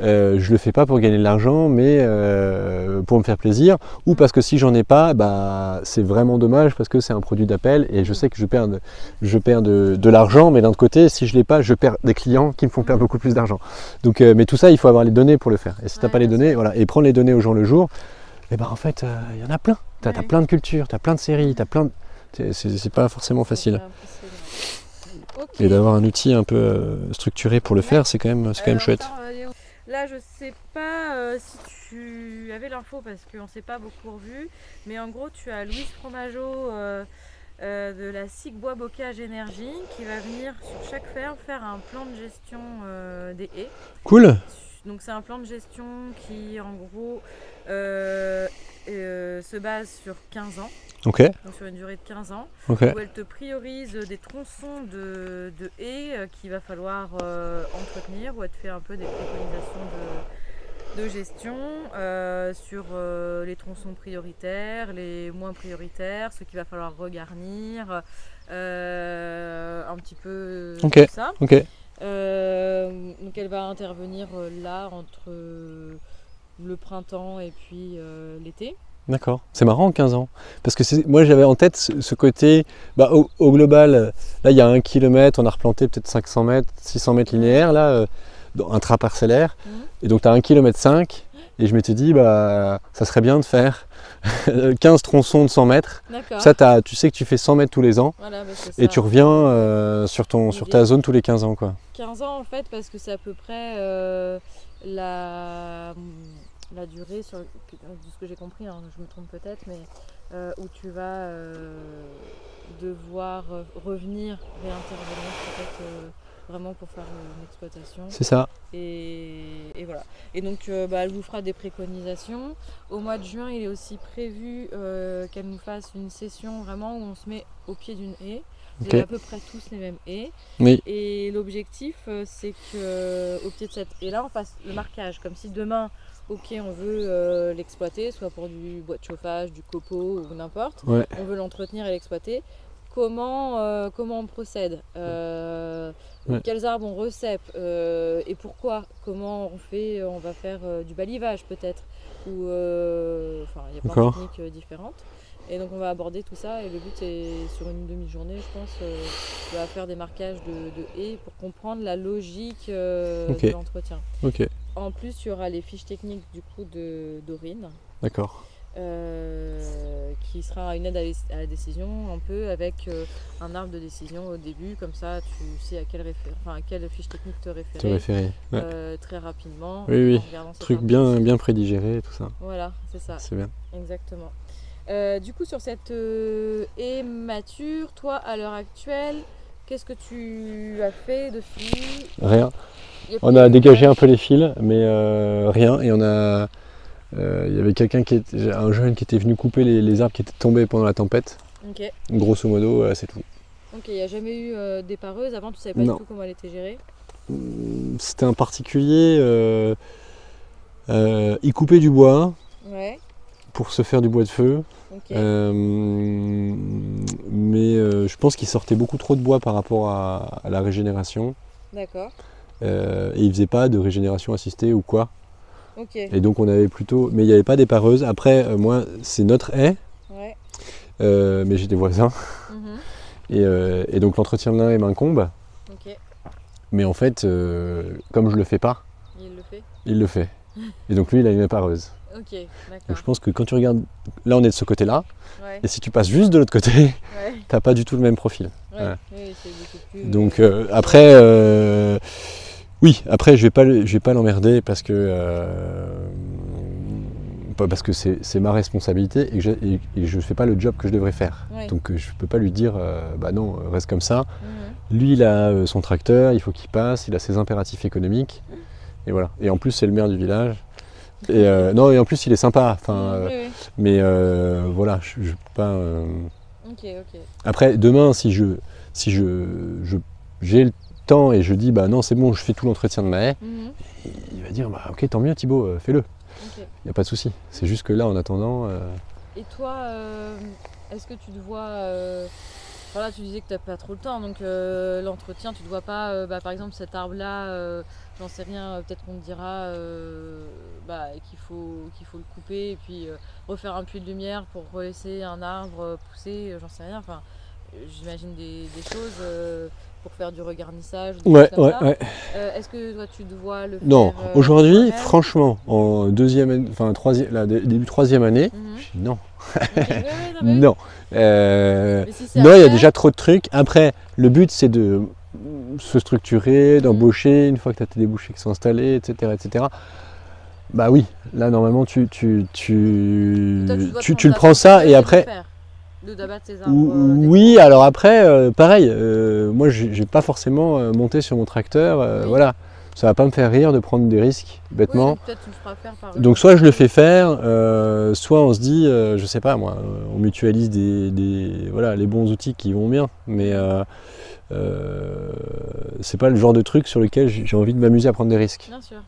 je le fais pas pour gagner de l'argent, mais pour me faire plaisir, ou parce que si j'en ai pas, c'est vraiment dommage parce que c'est un produit d'appel et je sais que je perds de l'argent, mais d'un autre côté, si je l'ai pas, je perds des clients qui me font perdre beaucoup plus d'argent. Donc, mais tout ça, il faut avoir les données pour le faire. Et si tu n'as pas les données, et prendre les données au jour le jour, en fait, il y en a plein. Tu as plein de cultures, tu as plein de séries, c'est pas forcément facile. Et d'avoir un outil un peu structuré pour le faire, c'est quand même chouette. Là, je sais pas si tu avais l'info parce qu'on s'est pas beaucoup revu, mais en gros, tu as Louise Fromageau de la SIC Bois Bocage Énergie qui va venir sur chaque ferme faire un plan de gestion des haies. Cool. Donc c'est un plan de gestion qui en gros se base sur 15 ans. Ok. Donc sur une durée de 15 ans, où elle te priorise des tronçons de haies qu'il va falloir entretenir, où elle te fait un peu des préconisations de gestion sur les tronçons prioritaires, les moins prioritaires, ceux qu'il va falloir regarnir, un petit peu tout ça. Ok. Donc elle va intervenir là entre le printemps et puis l'été. D'accord, c'est marrant 15 ans, parce que moi j'avais en tête ce côté, au global, là il y a 1 km, on a replanté peut-être 500 mètres, 600 mètres linéaires, là, dans intraparcellaire, et donc tu as 1,5 km, et je m'étais dit, ça serait bien de faire 15 tronçons de 100 mètres, ça tu sais que tu fais 100 mètres tous les ans, et tu reviens sur ta zone tous les 15 ans, quoi. 15 ans en fait, parce que c'est à peu près la durée, de ce que j'ai compris, je me trompe peut-être, mais où tu vas devoir revenir, réintervenir peut-être vraiment pour faire une exploitation. C'est ça. Et voilà. Et donc elle vous fera des préconisations. Au mois de juin, il est aussi prévu qu'elle nous fasse une session vraiment où on se met au pied d'une haie. Ok. J'ai à peu près tous les mêmes haies. Oui. Et l'objectif, c'est qu'au pied de cette haie-là, on fasse le marquage. Comme si demain, ok, on veut l'exploiter, soit pour du bois de chauffage, du copeau ou n'importe. Ouais. On veut l'entretenir et l'exploiter. Comment on procède, Ouais. quels arbres on recèpe et pourquoi, comment on va faire du balivage peut-être, ou enfin il y a plein de D'accord. techniques différentes. Et donc on va aborder tout ça et le but c'est sur une demi-journée je pense, on va faire des marquages de haies pour comprendre la logique Ok. de l'entretien. Ok. En plus il y aura les fiches techniques du coup d'Aurine. D'accord. Qui sera une aide à la décision un peu avec un arbre de décision au début, comme ça tu sais à quelle fiche technique te référer, Ouais. très rapidement. Oui. En regardant cet Truc arbre de bien, décision. bien prédigéré et tout ça. Voilà, c'est ça, C'est bien. exactement. Du coup sur cette haie mature, toi à l'heure actuelle, qu'est-ce que tu as fait dessus? Rien. Y On a dégagé un peu les fils, mais rien. Et on a. Il y avait un jeune qui était venu couper les arbres qui étaient tombés pendant la tempête. Ok, Grosso modo, c'est tout. il n'y a jamais eu des pareuses avant, tu savais pas Non. du tout comment elle était gérée? C'était un particulier. Il coupait du bois Ouais, pour se faire du bois de feu. ok. Mais je pense qu'il sortait beaucoup trop de bois par rapport à la régénération. D'accord, Et il faisait pas de régénération assistée ou quoi. ok. Et donc on avait plutôt. Mais il n'y avait pas d'épareuse. Après, moi, c'est notre haie, Ouais. mais j'ai des voisins. Mhm. Et donc l'entretien de l'un m'incombe. Ok, Mais en fait, comme je le fais pas, il le fait. il le fait. Et donc lui, il a une épareuse. Ok, Donc d'accord. je pense que quand tu regardes. Là, on est de ce côté-là. Ouais, Et si tu passes juste de l'autre côté, ouais, t'as pas du tout le même profil. ouais. Ouais. Oui, c'est beaucoup plus. Donc après, oui, après je vais pas l'emmerder parce que c'est ma responsabilité et que je fais pas le job que je devrais faire. Ouais. Donc je peux pas lui dire bah non, reste comme ça. Mhm. Lui il a son tracteur, il faut qu'il passe, il a ses impératifs économiques et voilà. Et en plus c'est le maire du village. Et non, et en plus il est sympa. Enfin, Oui, oui. mais voilà, je peux pas. Ok, ok. Après, demain, si j'ai le temps et je dis bah non c'est bon, je fais tout l'entretien de ma haie, Mhm. il va dire bah ok tant mieux Thibaut, fais-le. Ok. Il n'y a pas de souci. C'est juste que là en attendant. Et toi, est-ce que tu te vois. Voilà, tu disais que tu n'as pas trop le temps, donc l'entretien, tu ne te vois pas, par exemple, cet arbre-là, j'en sais rien, peut-être qu'on te dira qu'il faut le couper et puis refaire un puits de lumière pour relaisser un arbre pousser, j'en sais rien. Enfin, j'imagine des choses pour faire du regarnissage ou des Ouais, choses comme ça. ouais. Est-ce que toi, tu te vois le faire Non, aujourd'hui, toi-même? franchement, en début troisième année, Mhm. je dis non. Ok, ouais, ouais, non, mais oui. Non. Mais si c'est Non, à il y a faire, déjà trop de trucs. Après, le but c'est de se structurer, d'embaucher, une fois que tu as tes débouchés qui sont installés, etc., etc. Bah oui, là normalement toi, tu dois te tu prendre le ta prends ça responsabilité et de après. le faire, d'abattre ces arbres. Oui, alors après, pareil, moi j'ai pas forcément monté sur mon tracteur, Oui. voilà. Ça va pas me faire rire de prendre des risques, Oui, bêtement. donc peut-être tu le feras faire par Donc soit je le fais faire, soit on se dit, je sais pas moi, on mutualise voilà, les bons outils qui vont bien, mais c'est pas le genre de truc sur lequel j'ai envie de m'amuser à prendre des risques. Bien sûr.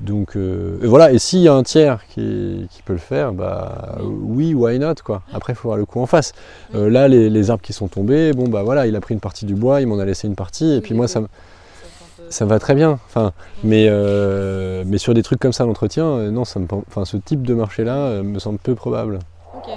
Donc et voilà, et s'il y a un tiers qui peut le faire, bah oui, why not quoi. Après il faut voir le coup en face. Oui. Là les arbres qui sont tombés, bon bah voilà, il a pris une partie du bois, il m'en a laissé une partie, et Oui, puis moi ça ça me va très bien. Enfin, mais sur des trucs comme ça l'entretien, non, ce type de marché là me semble peu probable. Ok.